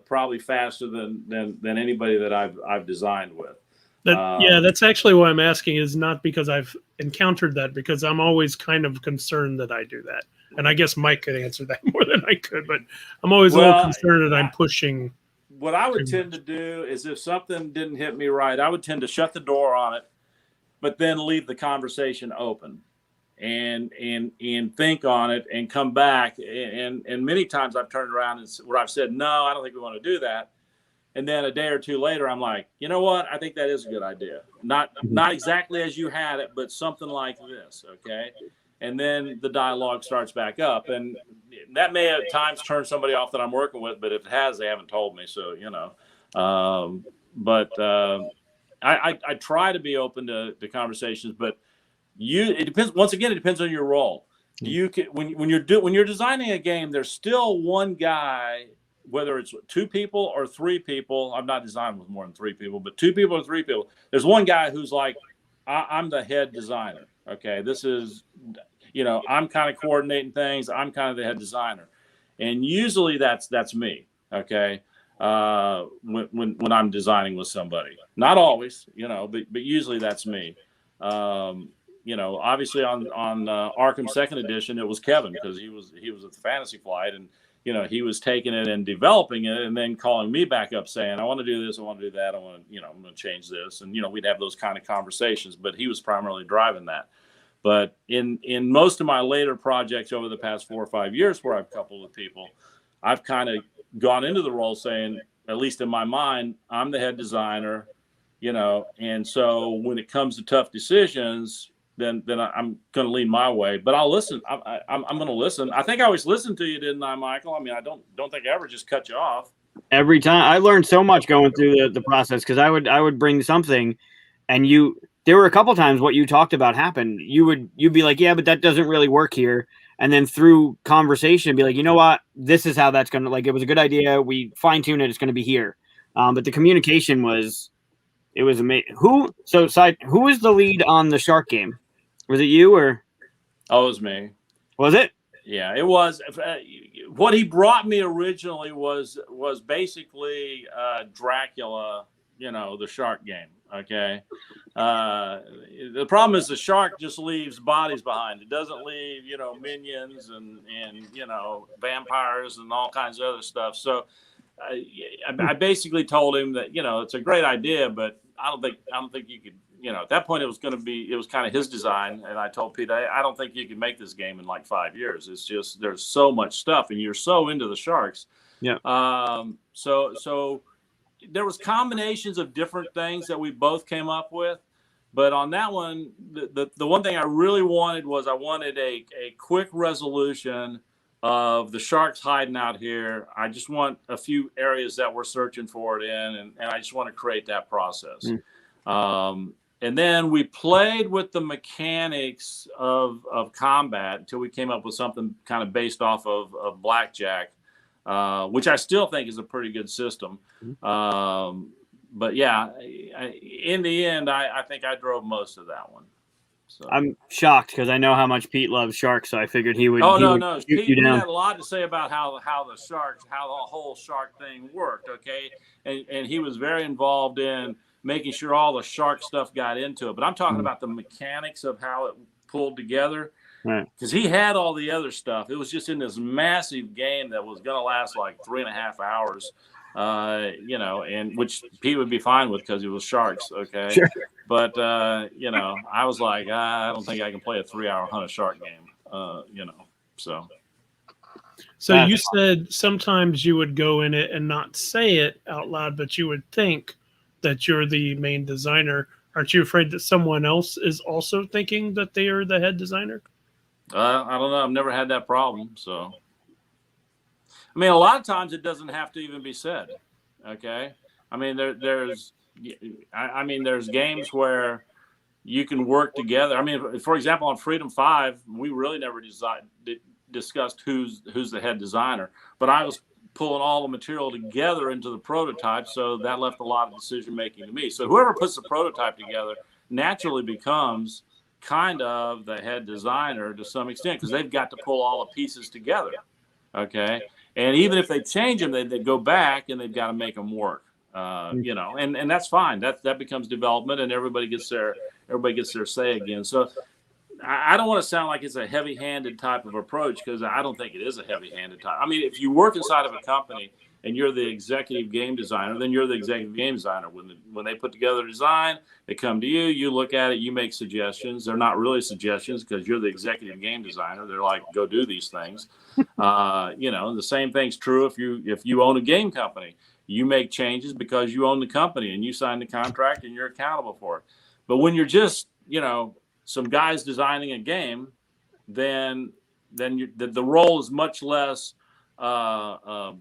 probably faster than anybody that I've designed with. That's actually why I'm asking. Is not because I've encountered that, because I'm always kind of concerned that I do that. And I guess Mike could answer that more than I could, but I'm always a little concerned that I'm pushing. What I would tend to do is, if something didn't hit me right, I would tend to shut the door on it, but then leave the conversation open and think on it and come back. And many times I've turned around where I've said, no, I don't think we want to do that. And then a day or two later, I'm like, you know what? I think that is a good idea. Not exactly as you had it, but something like this. Okay. And then the dialogue starts back up, and that may at times turn somebody off that I'm working with, but if it has, they haven't told me. So, I try to be open to conversations, but it depends. Once again, it depends on your role. When you're designing a game, there's still one guy, whether it's 2 people or 3 people. I've not designed with more than 3 people, but 2 people or 3 people. There's one guy who's like, I'm the head designer. Okay, this is, I'm kind of coordinating things. I'm kind of the head designer, and usually that's me. Okay, when I'm designing with somebody, not always, but usually that's me. Obviously on Arkham Second Edition, it was Kevin, because he was at the Fantasy Flight, and he was taking it and developing it, and then calling me back up saying, I want to do this, I want to do that, I'm going to change this, and we'd have those kind of conversations. But he was primarily driving that. But in most of my later projects over the past 4 or 5 years, where I've coupled with people, I've kind of gone into the role saying, at least in my mind, I'm the head designer, and so when it comes to tough decisions, then I'm going to lean my way. But I'll listen. I'm going to listen. I think I always listened to you, didn't I, Michael? I mean, I don't think I ever just cut you off. Every time. I learned so much going through the process, because I would bring something, and there were a couple times what you talked about happened. You'd be like, yeah, but that doesn't really work here. And then through conversation, be like, you know what? This is how that's going to, it was a good idea. We fine-tune it. It's going to be here. But the communication was amazing. Who was the lead on the shark game? Was it you, or? Oh, it was me. Was it? Yeah, it was. What he brought me originally was basically Dracula, the shark game. Okay. The problem is the shark just leaves bodies behind. It doesn't leave, minions and vampires and all kinds of other stuff. So I basically told him that, it's a great idea, but I don't think you could, at that point it was kind of his design. And I told Pete, I don't think you can make this game in like 5 years. It's just, there's so much stuff, and you're so into the sharks. Yeah. So there was combinations of different things that we both came up with, but on that one, the one thing I really wanted was a quick resolution of the sharks hiding out here. I just want a few areas that we're searching for it in, and I just want to create that process. And then we played with the mechanics of combat until we came up with something kind of based off of Blackjack, which I still think is a pretty good system. but yeah, in the end, I think I drove most of that one. So. I'm shocked because I know how much Pete loves sharks, so I figured he would. Oh he no, would no, shoot Pete, you Pete down. had a lot to say about how the whole shark thing worked. Okay, and he was very involved in making sure all the shark stuff got into it. But I'm talking about the mechanics of how it pulled together. Right. Because he had all the other stuff. It was just in this massive game that was going to last like 3.5 hours, and which Pete would be fine with because it was sharks. Okay. Sure. But, I was like, I don't think I can play a 3-hour hunt a shark game, so. So you said sometimes you would go in it and not say it out loud, but you would think that you're the main designer. Aren't you afraid that someone else is also thinking that they are the head designer? I don't know. I've never had that problem. So, I mean, a lot of times it doesn't have to even be said. Okay. I mean, there's games where you can work together. I mean, for example, on Freedom 5, we really never discussed who's the head designer, but I was pulling all the material together into the prototype. So that left a lot of decision making to me. So whoever puts the prototype together naturally becomes kind of the head designer to some extent because they've got to pull all the pieces together. Okay. And even if they change them, they go back and they've got to make them work, and that's fine. That becomes development and everybody gets their say again. So I don't want to sound like it's a heavy-handed type of approach because I don't think it is a heavy-handed type. I mean, if you work inside of a company and you're the executive game designer, then you're the executive game designer. When they put together a design, they come to you, you look at it, you make suggestions. They're not really suggestions because you're the executive game designer. They're like, go do these things. The same thing's true if you own a game company. You make changes because you own the company and you sign the contract and you're accountable for it. But when you're just, some guys designing a game, then the role is much less formal,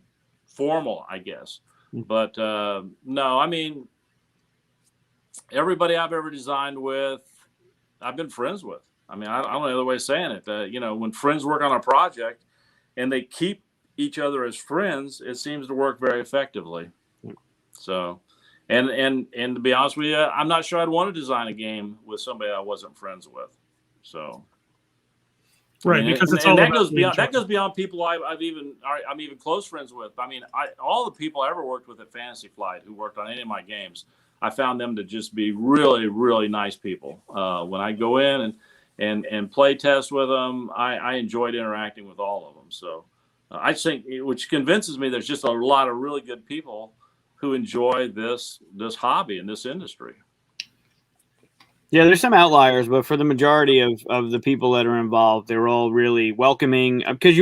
I guess. But no, I mean, everybody I've ever designed with, I've been friends with. I mean, I don't know the other way of saying it. When friends work on a project and they keep each other as friends, it seems to work very effectively. So, and to be honest with you, I'm not sure I'd want to design a game with somebody I wasn't friends with. So. Right, because it's all that goes beyond people I'm even close friends with. I mean, all the people I ever worked with at Fantasy Flight who worked on any of my games, I found them to just be really, really nice people. When I go in and play test with them, I enjoyed interacting with all of them. So I think, which convinces me there's just a lot of really good people who enjoy this hobby and this industry. Yeah, there's some outliers, but for the majority of the people that are involved, they're all really welcoming because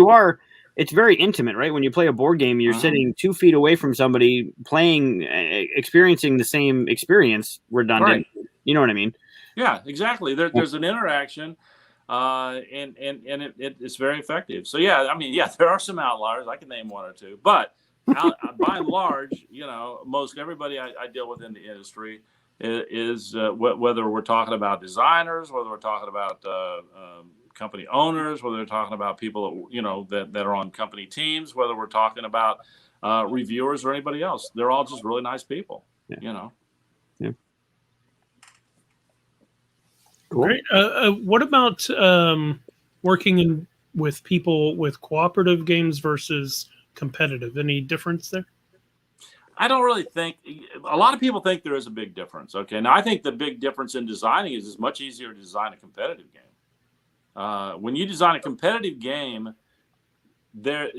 it's very intimate, right? When you play a board game, you're sitting 2 feet away from somebody playing, experiencing the same experience, redundant. Right. You know what I mean? Yeah, exactly. There's an interaction, and it's very effective. So, yeah, I mean, yeah, there are some outliers. I can name one or two. But by and large, most everybody I deal with in the industry is whether we're talking about designers, whether we're talking about company owners, whether we're talking about people that are on company teams, whether we're talking about reviewers or anybody else, they're all just really nice people. Yeah. Cool. Great. What about working with people with cooperative games versus competitive? Any difference there? I don't really think a lot of people think there is a big difference. Okay. Now I think the big difference in designing is it's much easier to design a competitive game. When you design a competitive game, there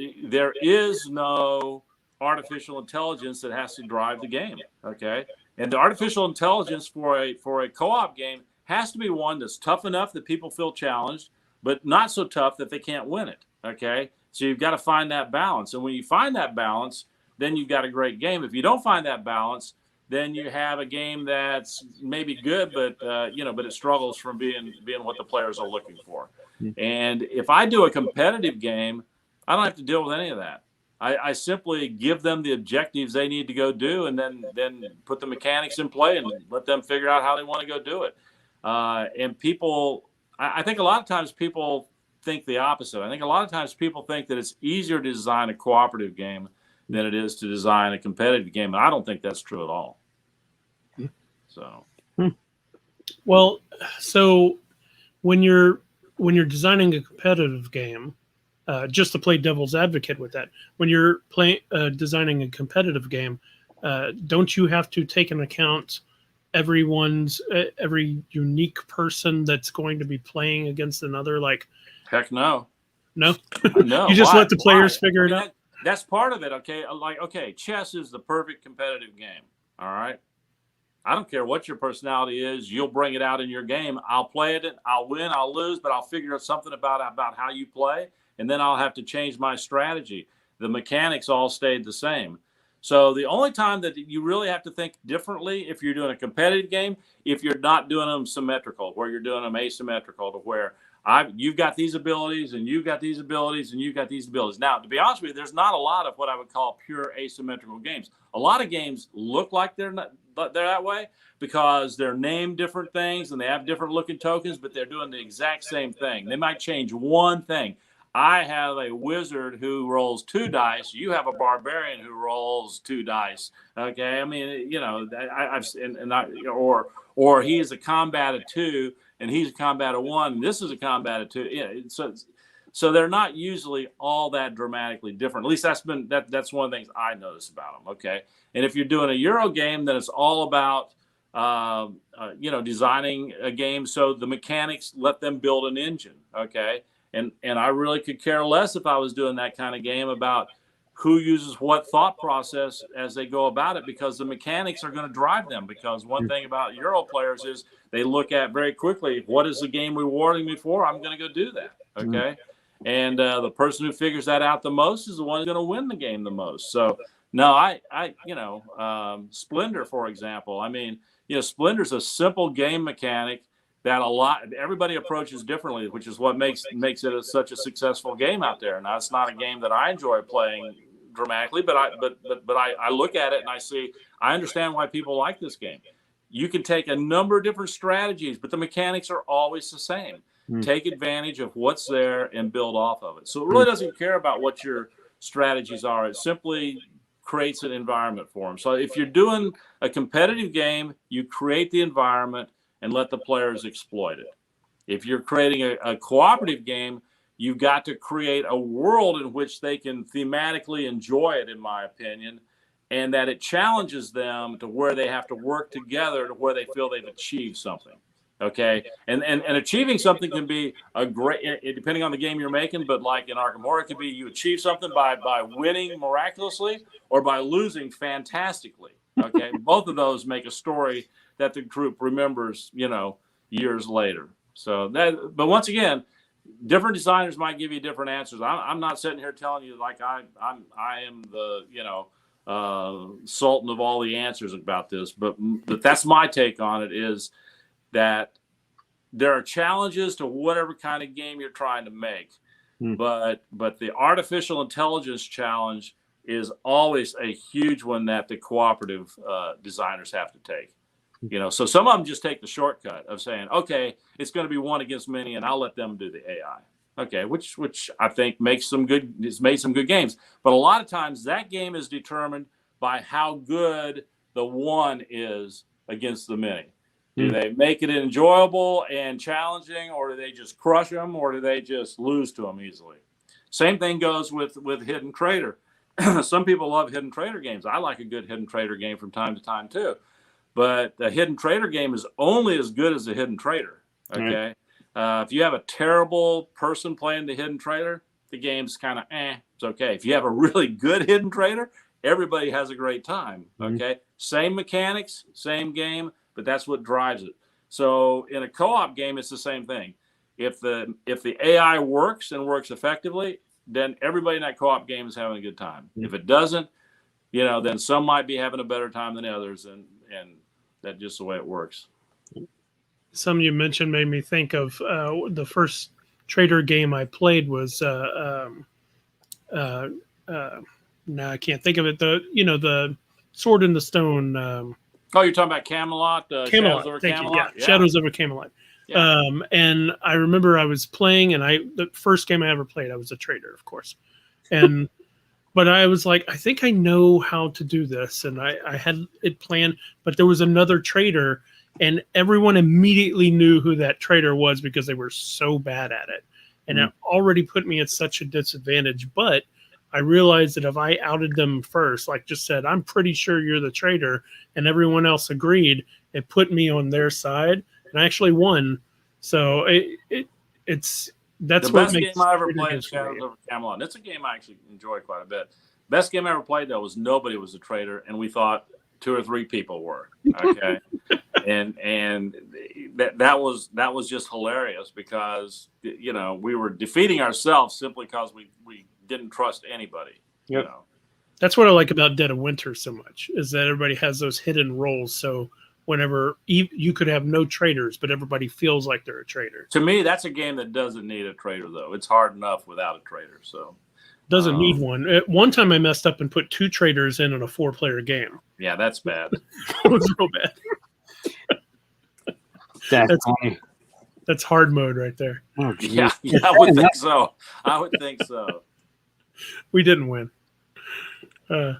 is no artificial intelligence that has to drive the game. Okay. And the artificial intelligence for a co-op game has to be one that's tough enough that people feel challenged, but not so tough that they can't win it. Okay. So you've got to find that balance. And when you find that balance, then you've got a great game. If you don't find that balance, then you have a game that's maybe good, but it struggles from being what the players are looking for. And if I do a competitive game, I don't have to deal with any of that. I simply give them the objectives they need to go do, and then put the mechanics in play and let them figure out how they want to go do it. And people, I think a lot of times people think the opposite. I think a lot of times people think that it's easier to design a cooperative game than it is to design a competitive game. And I don't think that's true at all. So, well, so when you're designing a competitive game, just to play devil's advocate with that, when you're designing a competitive game, don't you have to take into account every unique person that's going to be playing against another? Like, heck no. No, no. You just Why? let the players figure it out. That's part of it. Okay, okay, chess is the perfect competitive game. All right. I don't care what your personality is. You'll bring it out in your game. I'll play it. I'll win. I'll lose. But I'll figure out something about how you play, and then I'll have to change my strategy. The mechanics all stayed the same. So the only time that you really have to think differently if you're doing a competitive game, if you're not doing them symmetrical, where you're doing them asymmetrical, to where you've got these abilities and you've got these abilities and you've got these abilities. Now, to be honest with you, there's not a lot of what I would call pure asymmetrical games. A lot of games look like they're that way because they're named different things and they have different looking tokens, but they're doing the exact same thing. They might change one thing. I have a wizard who rolls 2 dice. You have a barbarian who rolls 2 dice. Okay, I mean, or he is a combat of 2 and he's a combat of 1. And this is a combat of 2. Yeah, so they're not usually all that dramatically different. At least that's one of the things I notice about them. Okay, and if you're doing a Euro game, then it's all about designing a game so the mechanics let them build an engine. Okay. And I really could care less if I was doing that kind of game about who uses what thought process as they go about it, because the mechanics are going to drive them. Because one thing about Euro players is they look at very quickly, what is the game rewarding me for? I'm going to go do that. Okay. And the person who figures that out the most is the one who's going to win the game the most. So no, Splendor, for example, I mean, Splendor's a simple game mechanic that everybody approaches differently, which is what makes it such a successful game out there. Now, it's not a game that I enjoy playing dramatically, but I look at it and I understand why people like this game. You can take a number of different strategies, but the mechanics are always the same. Take advantage of what's there and build off of it. So it really doesn't care about what your strategies are. It simply creates an environment for them. So if you're doing a competitive game, you create the environment and let the players exploit it. If you're creating a cooperative game, you've got to create a world in which they can thematically enjoy it, in my opinion, and that it challenges them to where they have to work together to where they feel they've achieved something. Okay, and achieving something can be depending on the game you're making, but like in Arkham Horror, it could be you achieve something by winning miraculously or by losing fantastically. Okay, both of those make a story that the group remembers, years later. So but once again, different designers might give you different answers. I'm not sitting here telling you like I am the sultan of all the answers about this, but that's my take on it, is that there are challenges to whatever kind of game you're trying to make, but the artificial intelligence challenge is always a huge one that the cooperative designers have to take. So some of them just take the shortcut of saying, okay, it's going to be one against many and I'll let them do the AI. Okay, which I think it's made some good games. But a lot of times that game is determined by how good the one is against the many. Do they make it enjoyable and challenging, or do they just crush them, or do they just lose to them easily? Same thing goes with Hidden Trader. Some people love Hidden Trader games. I like a good Hidden Trader game from time to time too. But the Hidden Trader game is only as good as the Hidden Trader. Okay. If you have a terrible person playing the Hidden Trader, the game's kind of it's okay. If you have a really good Hidden Trader, everybody has a great time. Okay. Same mechanics, same game, but that's what drives it. So in a co-op game, it's the same thing. If the AI works and works effectively, then everybody in that co-op game is having a good time. If it doesn't, then some might be having a better time than others, and that's just the way it works. Some you mentioned made me think of the first trader game I played was now I can't think of it. The Sword in the Stone. Oh, you're talking about Camelot? Camelot. Shadows over Thank Camelot? you. Yeah. Shadows over Camelot. Yeah. And I remember I was playing, and the first game I ever played, I was a trader, of course. But but I was like, I think I know how to do this, and I had it planned. But there was another trader, and everyone immediately knew who that trader was because they were so bad at it, and it already put me at such a disadvantage. But I realized that if I outed them first, like just said, I'm pretty sure you're the traitor, and everyone else agreed, it put me on their side, and I actually won. So it's that's The what best makes game I ever trader played games is Shadows great. over Camelot. It's a game I actually enjoy quite a bit. Best game I ever played though was nobody was a traitor, and we thought 2 or 3 people were. Okay, and that was just hilarious because we were defeating ourselves simply because we didn't trust anybody. Yep. That's what I like about Dead of Winter so much, is that everybody has those hidden roles. So whenever you could have no traitors, but everybody feels like they're a traitor. To me, that's a game that doesn't need a traitor, though. It's hard enough without a traitor. So doesn't need one. At one time I messed up and put 2 traitors in a 4-player game. Yeah, that's bad. It was real bad. That's funny. That's hard mode right there. Oh, yeah, I would think so. I would think so. We didn't win. One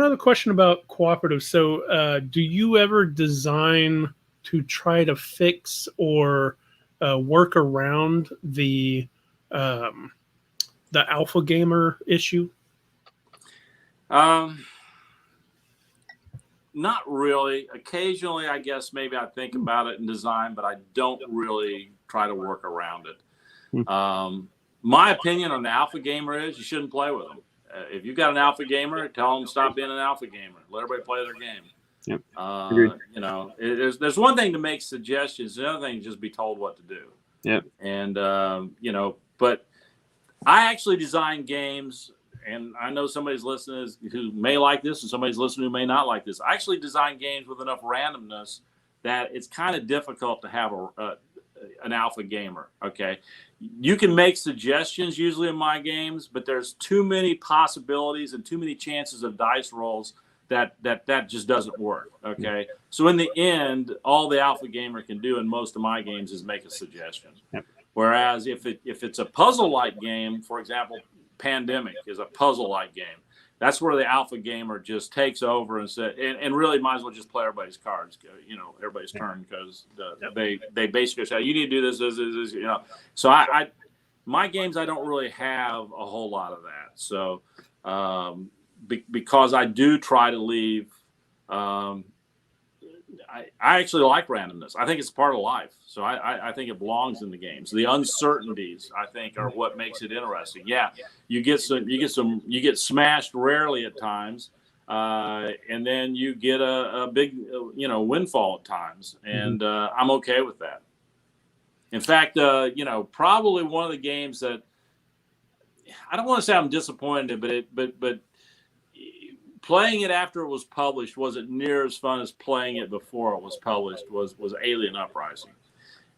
other question about cooperative. So, do you ever design to try to fix or work around the alpha gamer issue? Not really. Occasionally, I guess maybe I think about it in design, but I don't really try to work around it. My opinion on the alpha gamer is you shouldn't play with them. If you've got an alpha gamer, tell them stop being an alpha gamer. Let everybody play their game. Yep. There's one thing to make suggestions. The other thing is just be told what to do. Yep. And but I actually design games, and I know somebody's listening who may like this, and somebody's listening who may not like this. I actually design games with enough randomness that it's kind of difficult to have an alpha gamer. Okay, you can make suggestions usually in my games, but there's too many possibilities and too many chances of dice rolls that just doesn't work. Okay, so in the end, all the alpha gamer can do in most of my games is make a suggestion. Yep. Whereas if it's a puzzle-like game, for example, Pandemic is a puzzle-like game. That's where the alpha gamer just takes over and said, and really might as well just play everybody's cards, everybody's turn, because they basically say you need to do this, So my games I don't really have a whole lot of that. So because I do try to leave. I actually like randomness. I think it's part of life. So I think it belongs in the games. The uncertainties, I think, are what makes it interesting. Yeah, you get smashed rarely at times, and then you get a big windfall at times, and I'm okay with that. In fact, probably one of the games that I don't want to say I'm disappointed, but playing it after it was published wasn't near as fun as playing it before it was published. Was Alien Uprising.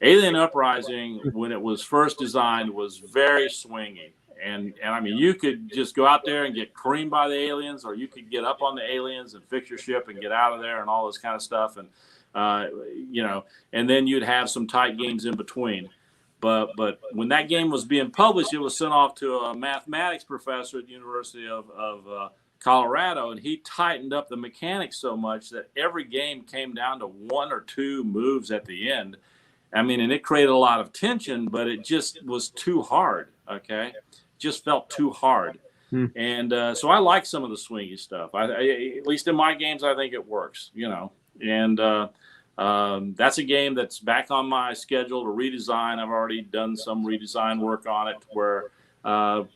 Alien Uprising, when it was first designed, was very swingy, and I mean, you could just go out there and get creamed by the aliens, or you could get up on the aliens and fix your ship and get out of there and all this kind of stuff, and and then you'd have some tight games in between. But when that game was being published, it was sent off to a mathematics professor at the University of Colorado, and he tightened up the mechanics so much that every game came down to 1 or 2 moves at the end. I mean, and it created a lot of tension, but it just was too hard. Okay, just felt too hard. And so I like some of the swingy stuff. I at least in my games, I think it works. And that's a game that's back on my schedule to redesign. I've already done some redesign work on it where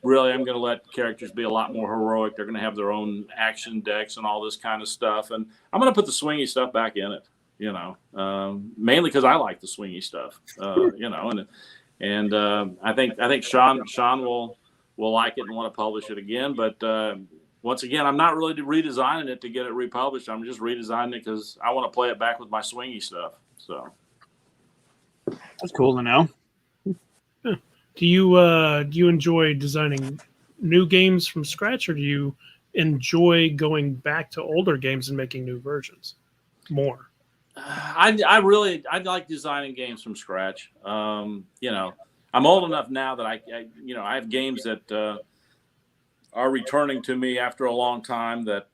really I'm going to let characters be a lot more heroic. They're going to have their own action decks and all this kind of stuff. And I'm going to put the swingy stuff back in it, mainly because I like the swingy stuff, and I think Sean will like it and want to publish it again. But once again, I'm not really redesigning it to get it republished. I'm just redesigning it because I want to play it back with my swingy stuff. So that's cool to know. Do you enjoy designing new games from scratch, or do you enjoy going back to older games and making new versions more? I like designing games from scratch. I'm old enough now that I have games that are returning to me after a long time that,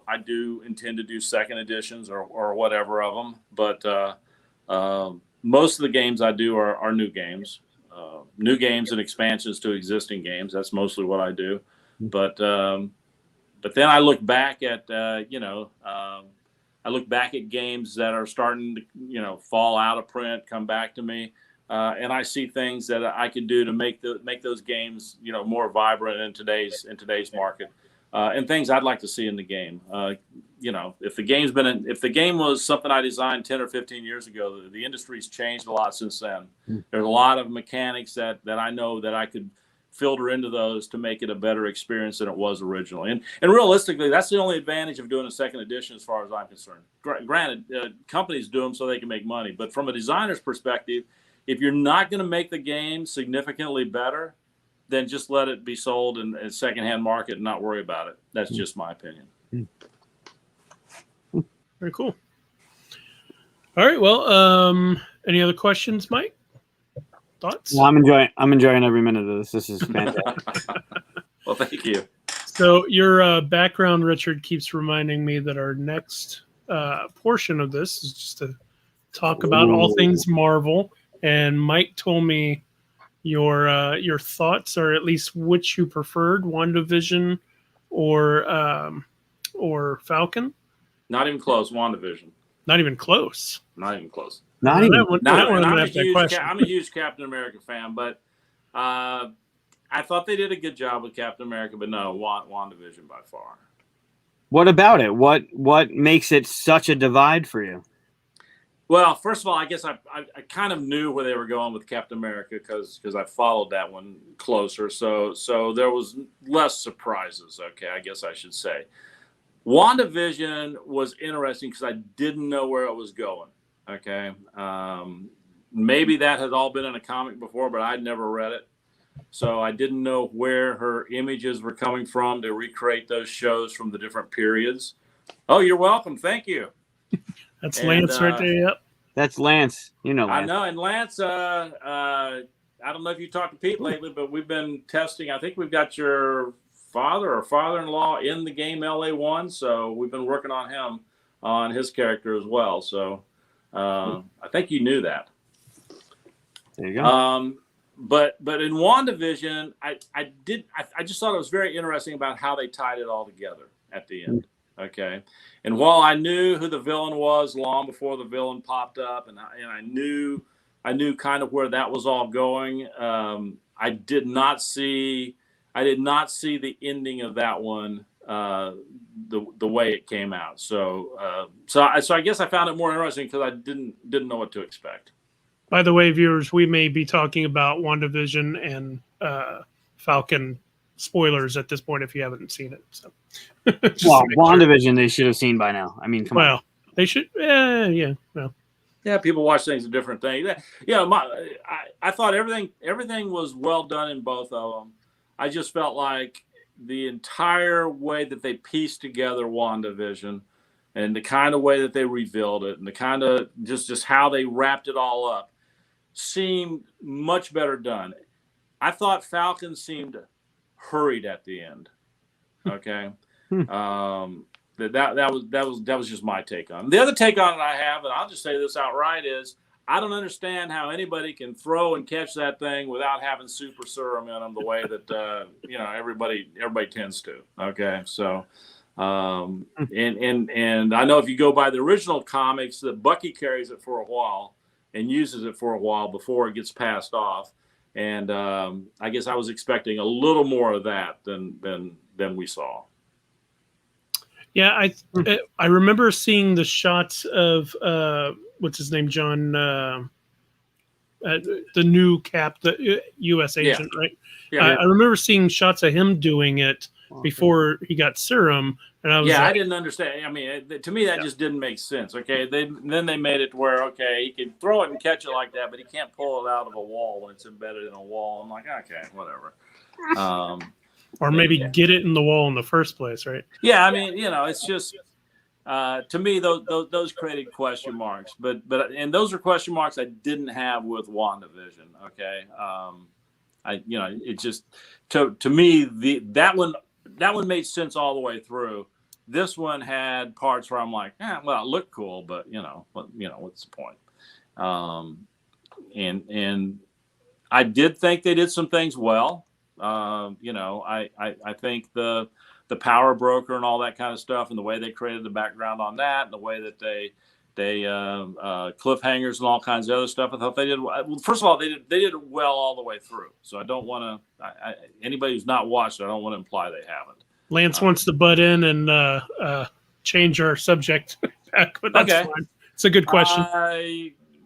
I do intend to do second editions or whatever of them. But most of the games I do are new games and expansions to existing games. That's mostly what I do. But then I look back at, I look back at games that are starting to, fall out of print, come back to me. And I see things that I can do to make those games, more vibrant in today's market, and things I'd like to see in the game. If the game was something I designed 10 or 15 years ago, the industry's changed a lot since then. There's a lot of mechanics that I know that I could filter into those to make it a better experience than it was originally. And realistically, that's the only advantage of doing a second edition, as far as I'm concerned. Granted, companies do them so they can make money, but from a designer's perspective, if you're not going to make the game significantly better, then just let it be sold in a secondhand market and not worry about it. That's just my opinion. Very cool. All right. Well, any other questions, Mike? Thoughts? Well, I'm enjoying every minute of this. This is fantastic. Well, thank you. So your background, Richard, keeps reminding me that our next portion of this is just to talk about all things Marvel. And Mike told me your thoughts, or at least which you preferred, WandaVision or Falcon. Not even close. WandaVision. Not even close. Not even close. Not even. I'm a huge Captain America fan, but I thought they did a good job with Captain America, but no, WandaVision by far. What about it? What makes it such a divide for you? Well, first of all, I guess I kind of knew where they were going with Captain America because I followed that one closer. So there was less surprises. Okay, I guess I should say. WandaVision was interesting because I didn't know where it was going. Okay, maybe that had all been in a comic before, but I'd never read it, so I didn't know where her images were coming from to recreate those shows from the different periods. Oh, you're welcome. Thank you. That's Lance right there. Yep. That's Lance. Lance. I know. And Lance, I don't know if you talked to Pete lately, but we've been testing. I think we've got your father or father-in-law in the game LA1. So we've been working on him, on his character as well. So I think you knew that. There you go. But in WandaVision, I just thought it was very interesting about how they tied it all together at the end. Okay. And while I knew who the villain was long before the villain popped up, and I knew kind of where that was all going, I did not see the ending of that one the way it came out. So I guess I found it more interesting because I didn't know what to expect. By the way, viewers, we may be talking about WandaVision and Falcon spoilers at this point if you haven't seen it. So, well, WandaVision they should have seen by now. I mean, come on. They should. Yeah. Well, yeah. People watch things a different thing. Yeah. I thought everything was well done in both of them. I just felt like the entire way that they pieced together WandaVision and the kind of way that they revealed it and the kind of just how they wrapped it all up seemed much better done. I thought Falcon seemed hurried at the end. Okay. That was just my take on it. The other take on it I have, and I'll just say this outright, is I don't understand how anybody can throw and catch that thing without having super serum in them the way that everybody tends to. Okay. So and I know if you go by the original comics that Bucky carries it for a while and uses it for a while before it gets passed off. And I guess I was expecting a little more of that than we saw. Yeah, I remember seeing the shots of what's his name, John, the new Cap, the U.S. agent, right? Yeah. I remember seeing shots of him doing it before he got serum, and I was I didn't understand. I mean, to me that just didn't make sense. Okay, then they made it where he can throw it and catch it like that, but he can't pull it out of a wall when it's embedded in a wall. I'm like, okay, whatever. Or maybe get it in the wall in the first place, right? Yeah, I mean, it's just to me those created question marks, but those are question marks I didn't have with WandaVision. Okay, it just to me that one made sense all the way through. This one had parts where I'm like, well, it looked cool, but what's the point? And I did think they did some things well. I think the power broker and all that kind of stuff, and the way they created the background on that, and the way that they cliffhangers and all kinds of other stuff. I thought they did well. First of all, they did it well all the way through. So I don't want to. Anybody who's not watched it, I don't want to imply they haven't. Lance wants to butt in and change our subject back, but that's fine. It's a good question.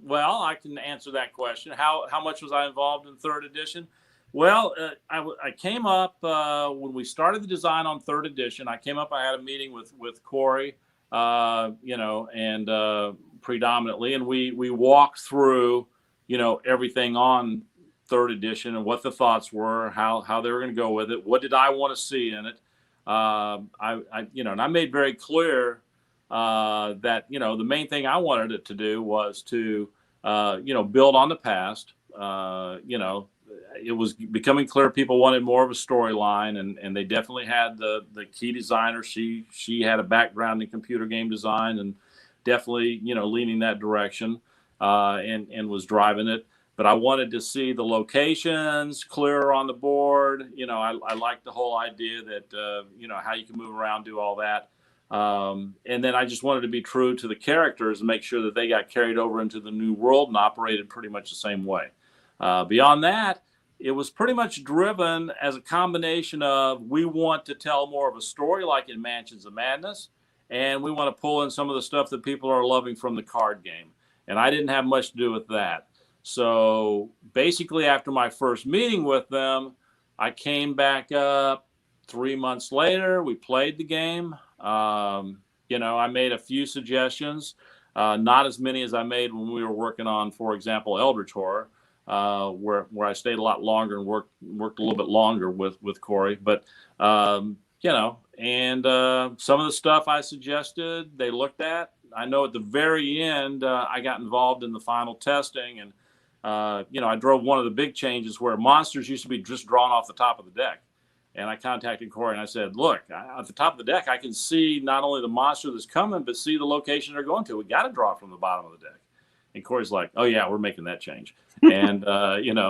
Well, I can answer that question. How much was I involved in third edition? Well, I came up when we started the design on third edition. I came up. I had a meeting with Corey, and predominantly, and we walked through, everything on third edition and what the thoughts were, how they were going to go with it. What did I want to see in it? And I made very clear that the main thing I wanted it to do was to build on the past. It was becoming clear people wanted more of a storyline, and they definitely had the key designer. She had a background in computer game design, and definitely leaning that direction, and was driving it. But I wanted to see the locations clearer on the board. I liked the whole idea that how you can move around, do all that. And then I just wanted to be true to the characters and make sure that they got carried over into the new world and operated pretty much the same way. Beyond that, it was pretty much driven as a combination of, we want to tell more of a story like in Mansions of Madness, and we want to pull in some of the stuff that people are loving from the card game. And I didn't have much to do with that. So basically, after my first meeting with them, I came back up 3 months later. We played the game. I made a few suggestions, not as many as I made when we were working on, for example, Eldritch Horror, where I stayed a lot longer and worked a little bit longer with Corey. But some of the stuff I suggested, they looked at. I know at the very end, I got involved in the final testing, and I drove one of the big changes where monsters used to be just drawn off the top of the deck. And I contacted Corey and I said, look, at the top of the deck, I can see not only the monster that's coming, but see the location they're going to. We got to draw from the bottom of the deck. And Corey's like, oh yeah, we're making that change. And,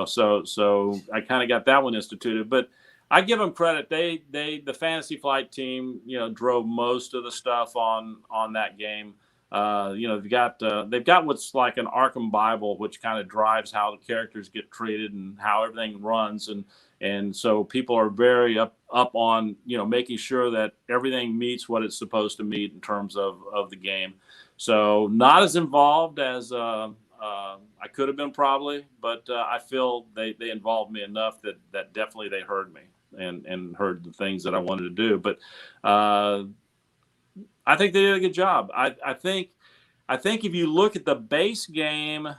so I kind of got that one instituted, but I give them credit. The Fantasy Flight team, drove most of the stuff on that game. They've got what's like an Arkham Bible, which kind of drives how the characters get treated and how everything runs. And so people are very up on, making sure that everything meets what it's supposed to meet in terms of the game. So not as involved as I could have been probably, but I feel they involved me enough that definitely they heard me and heard the things that I wanted to do. But I think they did a good job. I think if you look at the base game,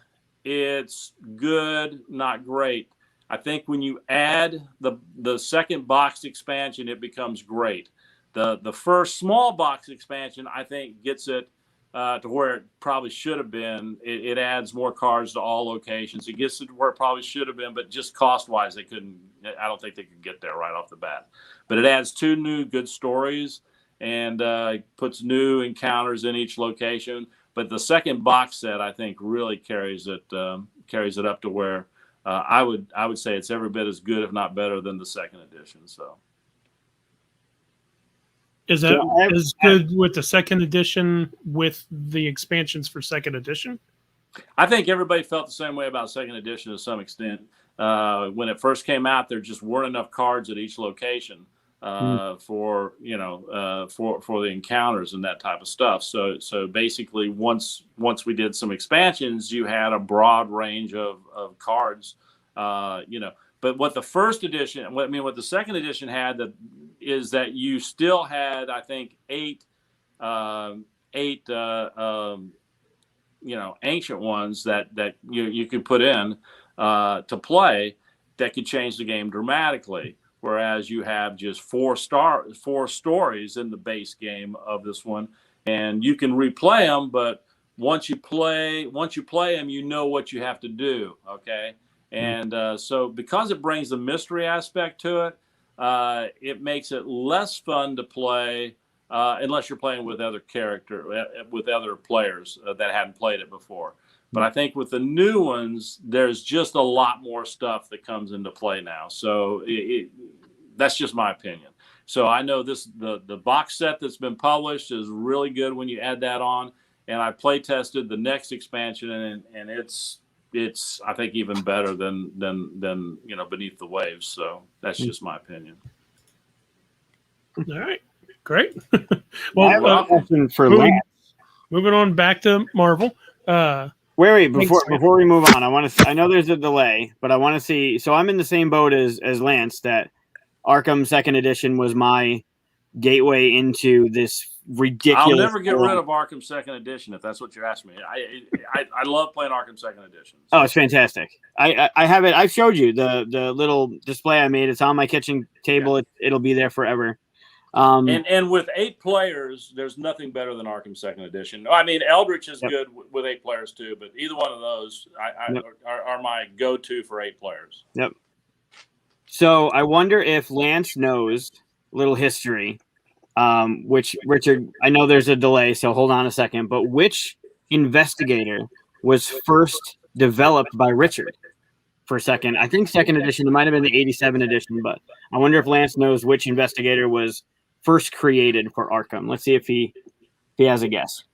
it's good, not great. I think when you add the second box expansion, it becomes great. The first small box expansion, I think, gets it to where it probably should have been. It adds more cards to all locations. It gets it to where it probably should have been, but just cost-wise, I don't think they could get there right off the bat. But it adds 2 new good stories and puts new encounters in each location. But the second box set, I think, really carries it up to where I would say it's every bit as good, if not better, than the second edition. So, is that as good with the second edition with the expansions for second edition? I think everybody felt the same way about second edition to some extent. When it first came out, there just weren't enough cards at each location for the encounters and that type of stuff. So basically, once we did some expansions, you had a broad range of cards. But what the second edition had is that you still had, I think, eight ancient ones that you could put in to play that could change the game dramatically. Whereas you have just 4 stories in the base game of this one, and you can replay them. But once you play them, you know what you have to do. Okay, And so because it brings the mystery aspect to it, it makes it less fun to play unless you're playing with other players that hadn't played it before. But I think with the new ones, there's just a lot more stuff that comes into play now. So that's just my opinion. So I know the box set that's been published is really good when you add that on. And I play tested the next expansion, and it's I think even better than Beneath the Waves. So that's just my opinion. All right, great. Well, I have a question for Lance. Moving on back to Marvel. Wait, before we move on, I know there's a delay, but I want to see. So I'm in the same boat as Lance, that Arkham Second Edition was my gateway into this ridiculous. I'll never get rid of Arkham Second Edition if that's what you're asking me. I love playing Arkham Second Edition. So. Oh, it's fantastic. I have it. I showed you the little display I made. It's on my kitchen table. Yeah. It'll be there forever. And with 8 players, there's nothing better than Arkham Second Edition. I mean, Eldritch is good with 8 players too, but either one of those are my go-to for 8 players. Yep. So I wonder if Lance knows a little history, which Richard, I know there's a delay, so hold on a second, but which investigator was first developed by Richard for second? I think Second Edition, it might have been the 87 edition, but I wonder if Lance knows which investigator was first created for Arkham. Let's see if he has a guess.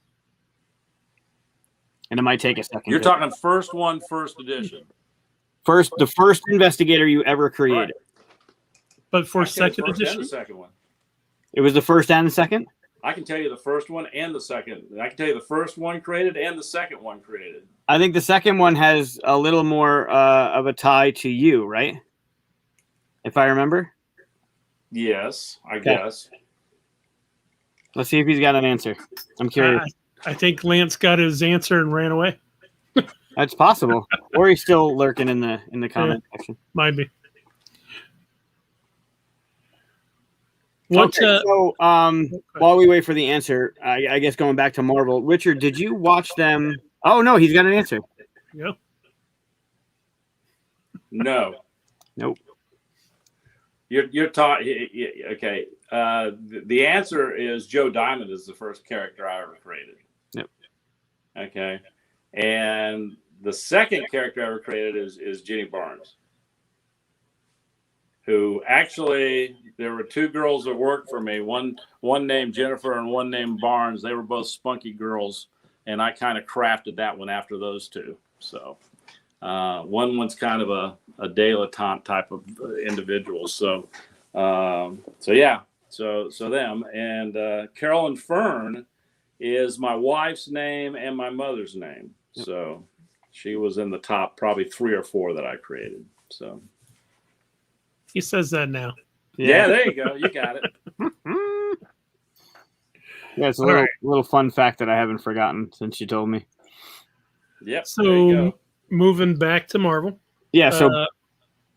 And it might take a second. You're talking first edition. The first investigator you ever created. Right. But for second edition? The second one. It was the first and the second? I can tell you the first one and the second. I can tell you the first one created and the second one created. I think the second one has a little more of a tie to you, right? If I remember? Yes, I guess. Let's see if he's got an answer. I'm curious. I think Lance got his answer and ran away. That's possible. Or he's still lurking in the comment section. Might be. So while we wait for the answer, I guess going back to Marvel, Richard, did you watch them? Oh no, he's got an answer. Yeah. No. Nope. You're taught. Okay. The answer is Joe Diamond is the first character I ever created. Yep. Okay. And the second character I ever created is Jenny Barnes, who actually, there were 2 girls that worked for me. One named Jennifer and one named Barnes. They were both spunky girls, and I kind of crafted that one after those 2. So one's kind of a dilettante type of individual. So yeah. So them. And Carolyn Fern is my wife's name and my mother's name. Yep. So she was in the top probably 3 or 4 that I created. So he says that now. Yeah, there you go. You got it. Yeah, it's a little fun fact that I haven't forgotten since you told me. Yep. So moving back to Marvel. Yeah, so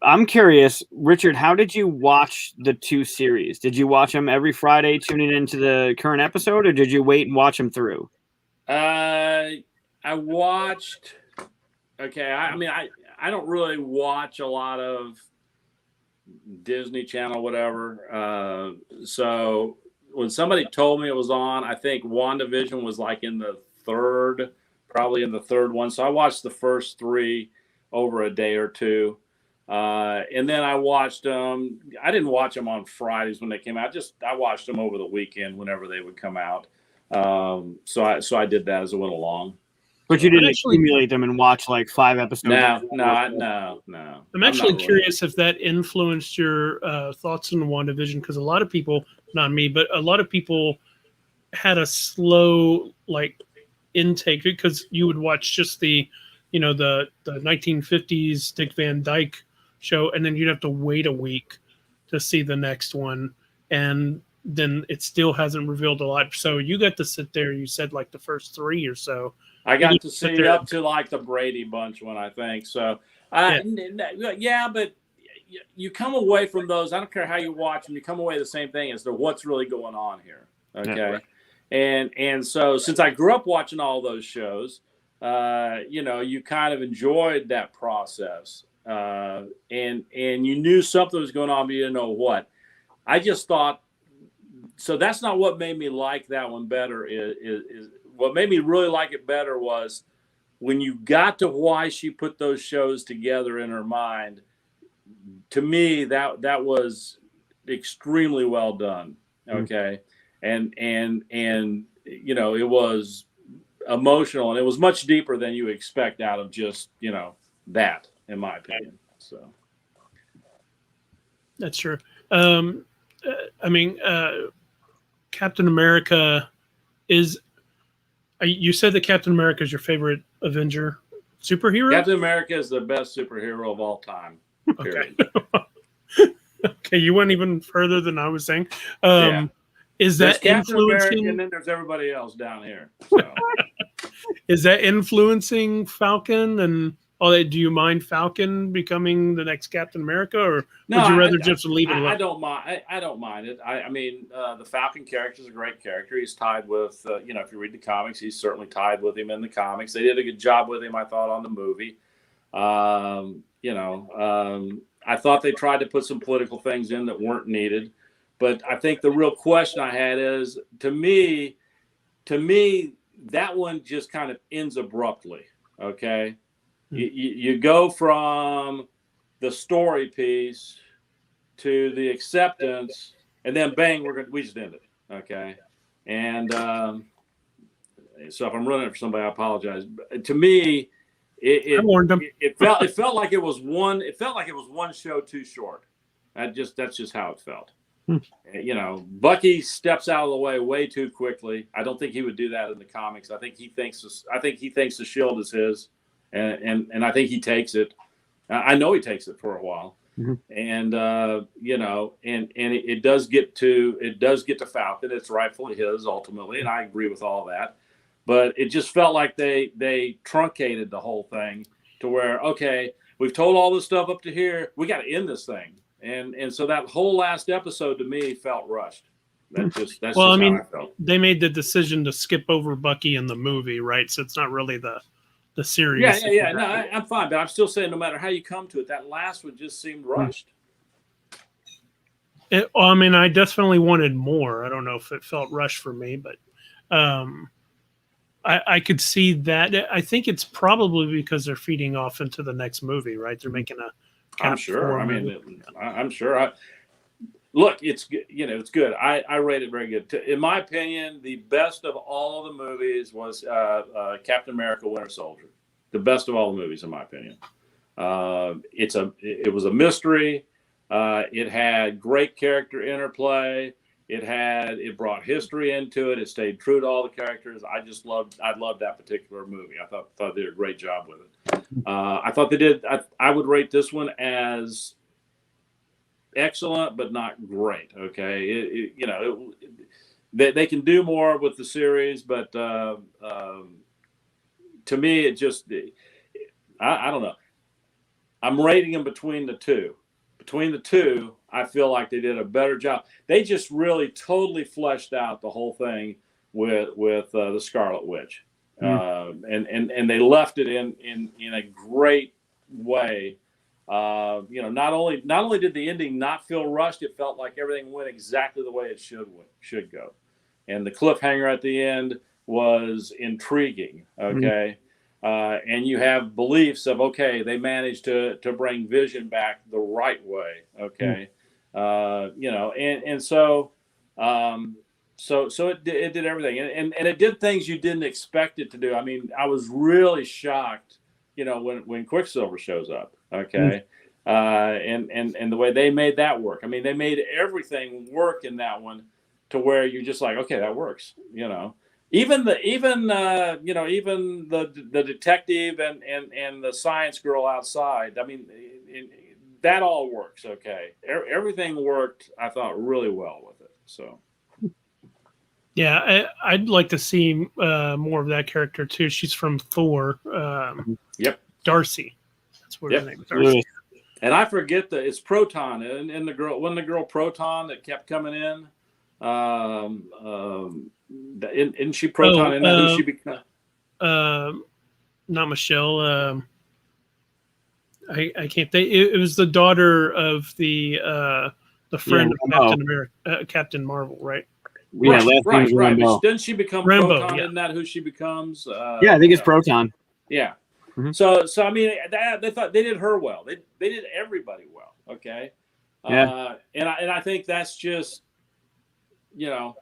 I'm curious, Richard, how did you watch the 2 series? Did you watch them every Friday, tuning into the current episode, or did you wait and watch them through? I watched. Okay, I don't really watch a lot of Disney Channel, whatever. So when somebody told me it was on, I think WandaVision was like in the probably in the third one. So I watched the first 3 over a day or 2. And then I watched them. I didn't watch them on Fridays when they came out. I watched them over the weekend whenever they would come out. So I did that as I went along. But you didn't accumulate them and watch like 5 episodes? No. I'm actually curious if that influenced your thoughts on WandaVision, because a lot of people, not me, but a lot of people had a slow intake, because you would watch just the 1950s Dick Van Dyke show, and then you'd have to wait a week to see the next one, and then it still hasn't revealed a lot. So you got to sit there. You said like the first 3 or so. I got to see up to like the Brady Bunch one, I think. So yeah, but you come away from those. I don't care how you watch them. You come away the same thing as to what's really going on here. Okay, yeah, right. And so since I grew up watching all those shows, you kind of enjoyed that process. and you knew something was going on, but you didn't know what. I just thought, so that's not what made me like that one better. Is what made me really like it better was when you got to why she put those shows together in her mind. To me, that was extremely well done. Okay, and you know, it was emotional, and it was much deeper than you expect out of just, you know, that, in my opinion. So that's true. I mean, Captain America is. You said that Captain America is your favorite Avenger superhero? Captain America is the best superhero of all time. Period. Okay. Okay, you went even further than I was saying. Yeah. Is There's that Captain America, influencing? and then there's everybody else down here. So. Is that influencing Falcon and all that? Do you mind Falcon becoming the next Captain America, or would you rather just leave it alone? I don't mind. I don't mind it. I mean, the Falcon character is a great character. He's tied with, you know, if you read the comics, he's certainly tied with him in the comics. They did a good job with him, I thought, on the movie. You know, I thought they tried to put some political things in that weren't needed. But I think the real question I had is, to me, that one just kind of ends abruptly. Okay. You go from the story piece to the acceptance, and then bang, we just end it. Okay. And so if I'm running it for somebody, I apologize. But to me, I warned them. It felt like it was one show too short. That's just how it felt. You know, Bucky steps out of the way too quickly. I don't think he would do that in the comics. I think he thinks the shield is his, and I think he takes it. I know he takes it for a while, and you know, and it does get to Falcon. It's rightfully his ultimately, and I agree with all that. But it just felt like they truncated the whole thing to where, okay, we've told all this stuff up to here, we got to end this thing. And so that whole last episode to me felt rushed. That's just how I felt. They made the decision to skip over Bucky in the movie, right? So it's not really the series. Yeah. No, I'm fine, but I'm still saying no matter how you come to it, that last one just seemed rushed. I mean, I definitely wanted more. I don't know if it felt rushed for me, but I could see that. I think it's probably because they're feeding off into the next movie, right? They're making a. I'm sure. I mean, I'm sure. Look, it's, you know, it's good. I rate it very good. In my opinion, the best of all the movies was Captain America: Winter Soldier. The best of all the movies, in my opinion. It was a mystery. It had great character interplay. It brought history into it. It stayed true to all the characters. I loved that particular movie. I thought they did a great job with it. I thought they did. I would rate this one as excellent, but not great. Okay, you know, they can do more with the series, but to me, it just I don't know. I'm rating them between the two. Between the two, I feel like they did a better job. They just really totally fleshed out the whole thing with the Scarlet Witch, and they left it in a great way. You know, not only did the ending not feel rushed, it felt like everything went exactly the way it should go, and the cliffhanger at the end was intriguing. Okay. And you have beliefs of, okay, they managed to bring Vision back the right way. Okay. You know, and so it did everything, and it did things you didn't expect it to do. I mean, I was really shocked, you know, when Quicksilver shows up. Okay. And the way they made that work. I mean, they made everything work in that one to where you're just like, okay, that works, you know. Even the detective and the science girl outside. I mean, that all works. Okay, everything worked. I thought really well with it. So, yeah, I'd like to see more of that character too. She's from Thor. Yep, Darcy. That's what her name is. Darcy. And I forget that it's Proton and the girl Proton that kept coming in. Isn't she Proton? And who she become? Not Michelle. I can't think. It was the daughter of the friend of Captain America, Captain Marvel, right? Yeah, right. Didn't she become Rambo, Proton? yeah. Isn't that who she becomes? I think it's Proton. Yeah. Mm-hmm. So I mean, they thought they did her well. They did everybody well. Okay. Yeah. And I think that's just, you know,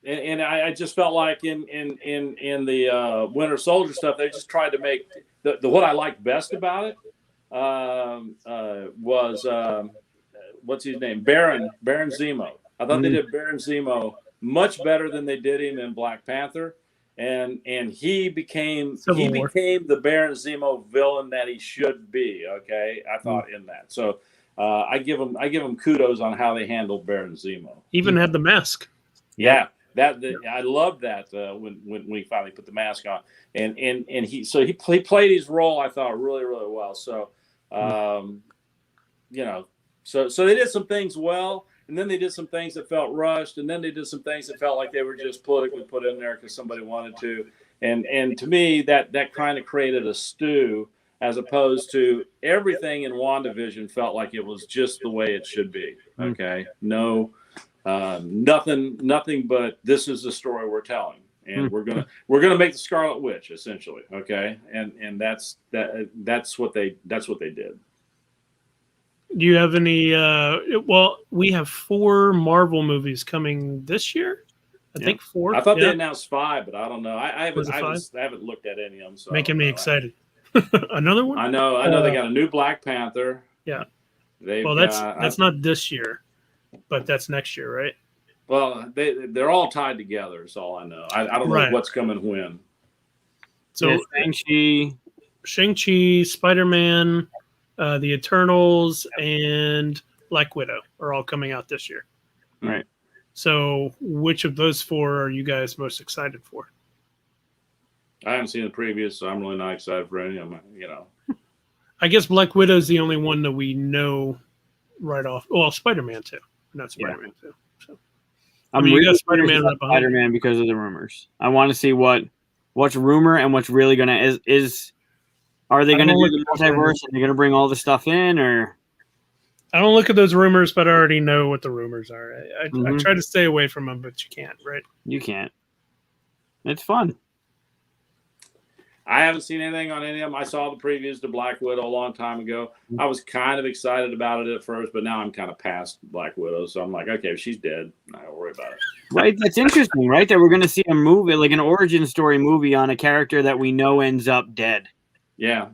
and I just felt like in the Winter Soldier stuff, they just tried to make the what I liked best about it was what's his name, Baron Zemo. I thought they did Baron Zemo much better than they did him in Black Panther, and he became the Baron Zemo villain that he should be. Okay, I thought in that. So I give him kudos on how they handled Baron Zemo. Even had the mask. Yeah. I loved that when we finally put the mask on, and he played his role, I thought, really, really well. So you know, so they did some things well, and then they did some things that felt rushed, and then they did some things that felt like they were just politically put in there because somebody wanted to, and to me that kind of created a stew, as opposed to everything in WandaVision felt like it was just the way it should be. Okay, no. Nothing but this is the story we're telling, and we're gonna make the Scarlet Witch essentially. Okay, and that's what they did. Do you have any? Well, we have 4 Marvel movies coming this year. I think 4. I thought they announced 5, but I don't know. I haven't looked at any of them. So making me excited. Another one? I know they got a new Black Panther. Yeah. That's not this year. But that's next year, right? Well, they're all tied together. Is all I know. I don't know what's coming when. So Shang-Chi, Spider-Man, the Eternals, and Black Widow are all coming out this year. Right. So which of those 4 are you guys most excited for? I haven't seen the previews, so I'm really not excited for any of them. You know. I guess Black Widow is the only one that we know right off. Well, Spider-Man too. Not Spider-Man too. So I'm really Spider-Man because of the rumors. I want to see what's rumor and what's really gonna is. Are they gonna do the multiverse? Are they gonna bring all the stuff in, or? I don't look at those rumors, but I already know what the rumors are. I try to stay away from them, but you can't, right? You can't. It's fun. I haven't seen anything on any of them. I saw the previews to Black Widow a long time ago. I was kind of excited about it at first, but now I'm kind of past Black Widow. So I'm like, okay, if she's dead, I don't worry about it. Right. That's interesting, right? That we're going to see a movie, like an origin story movie on a character that we know ends up dead. Yeah.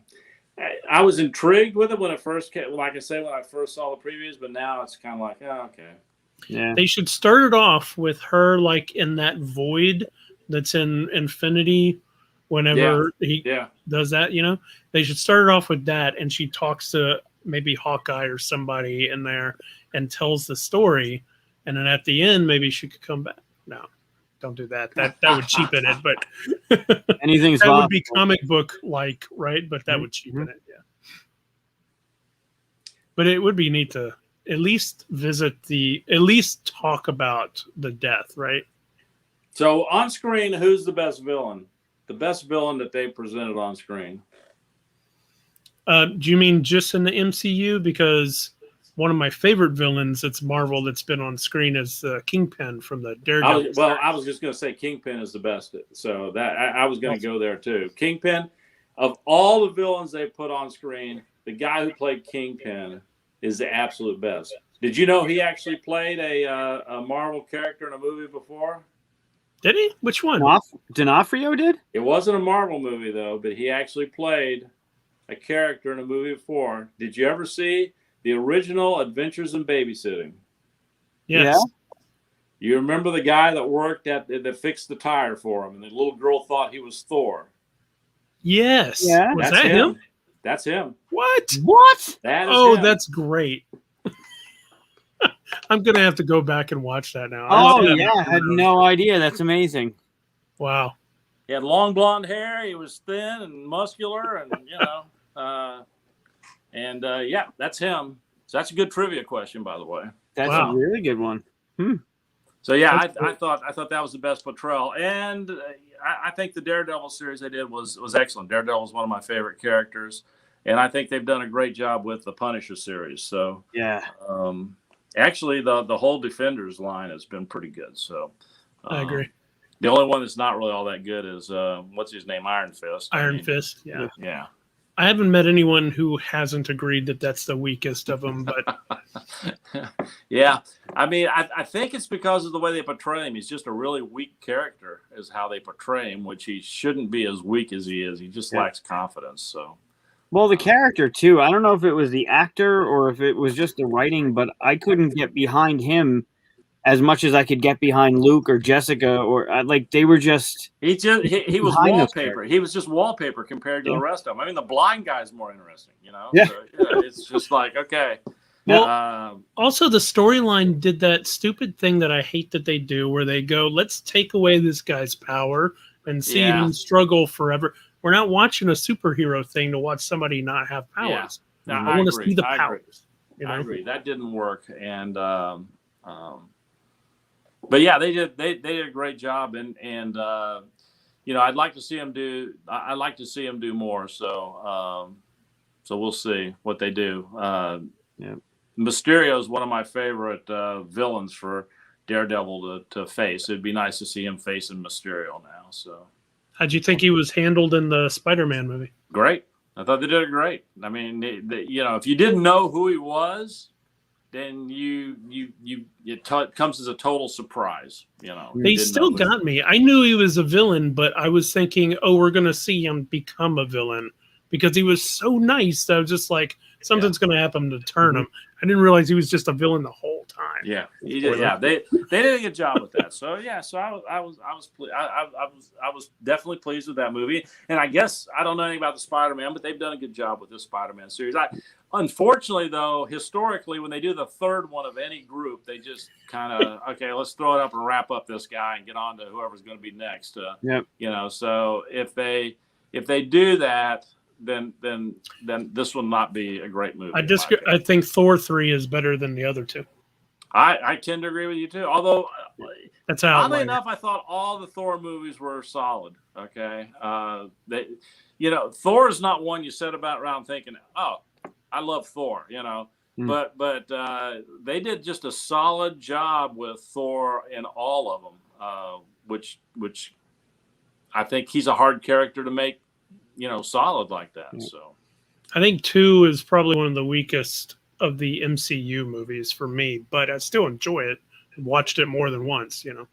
I was intrigued with it when it first came, like I said, when I first saw the previews, but now it's kind of like, oh, okay. Yeah. They should start it off with her like in that void that's in Infinity. Whenever he does that, you know, they should start it off with that, and she talks to maybe Hawkeye or somebody in there and tells the story, and then at the end maybe she could come back. No, don't do that. That would cheapen it, but anything's that would be comic book like, right? But that would cheapen it, yeah. But it would be neat to at least talk about the death, right? So on screen, who's the best villain? The best villain that they presented on screen. Do you mean just in the MCU? Because one of my favorite villains that's Marvel that's been on screen is Kingpin from the Daredevil. I was just going to say Kingpin is the best. So that I was going to go there too. Kingpin, of all the villains they put on screen, the guy who played Kingpin is the absolute best. Did you know he actually played a Marvel character in a movie before? Did he? Which one? D'Onofrio did? It wasn't a Marvel movie, though, but he actually played a character in a movie before. Did you ever see the original Adventures in Babysitting? Yes. Yeah. You remember the guy that worked that fixed the tire for him, and the little girl thought he was Thor? Yes. Yeah. Was that him? That's him. What? That is him. That's great. I'm going to have to go back and watch that now. I had no idea. That's amazing. Wow. He had long blonde hair. He was thin and muscular, and, you know. That's him. So that's a good trivia question, by the way. That's a really good one. So, yeah, I thought that was the best portrayal. And I think the Daredevil series they did was excellent. Daredevil was one of my favorite characters. and I think they've done a great job with the Punisher series. So Yeah. Actually, the whole Defenders line has been pretty good. So I agree. The only one that's not really all that good is what's his name, Iron Fist. Iron Fist. Yeah. Yeah. I haven't met anyone who hasn't agreed that that's the weakest of them, but yeah, I mean, I think it's because of the way they portray him. He's just a really weak character, is how they portray him, which he shouldn't be as weak as he is. He just lacks confidence. So, well, the character too. I don't know if it was the actor or if it was just the writing, but I couldn't get behind him as much as I could get behind Luke or Jessica, or like they were just. He was wallpaper. He was just wallpaper compared to the rest of them. I mean, the blind guy's more interesting, you know. Yeah. So, it's just like okay. Well, also the storyline did that stupid thing that I hate that they do, where they go, "Let's take away this guy's power and see him struggle forever." We're not watching a superhero thing to watch somebody not have powers. Yeah. I want to see the powers. You know? I agree. That didn't work, and but yeah, they did a great job, and you know, I'd like to see him do more. So so we'll see what they do. Mysterio is one of my favorite villains for Daredevil to face. It'd be nice to see him facing Mysterio now. So, how'd you think he was handled in the Spider-Man movie? Great. I thought they did it great. I mean, you know, if you didn't know who he was, then it comes as a total surprise. You know, they still got me. I knew he was a villain, but I was thinking, oh, we're gonna see him become a villain because he was so nice that I was just like, something's gonna happen to turn him. I didn't realize he was just a villain the whole time. Yeah, he did. Yeah, they did a good job with that. So yeah, so I was definitely pleased with that movie. And I guess I don't know anything about the Spider-Man, but they've done a good job with this Spider-Man series. Unfortunately, though, historically, when they do the third one of any group, they just kind of okay, let's throw it up and wrap up this guy and get on to whoever's going to be next. You know, so if they do that, then this will not be a great movie. I think Thor 3 is better than the other two. I tend to agree with you too. Although that's how. Oddly enough, I thought all the Thor movies were solid. Okay, you know, Thor is not one you sit around thinking, oh, I love Thor. You know, but they did just a solid job with Thor in all of them, which I think he's a hard character to make, you know, solid like that. So I think 2 is probably one of the weakest of the MCU movies for me, but I still enjoy it. Watched it more than once, you know.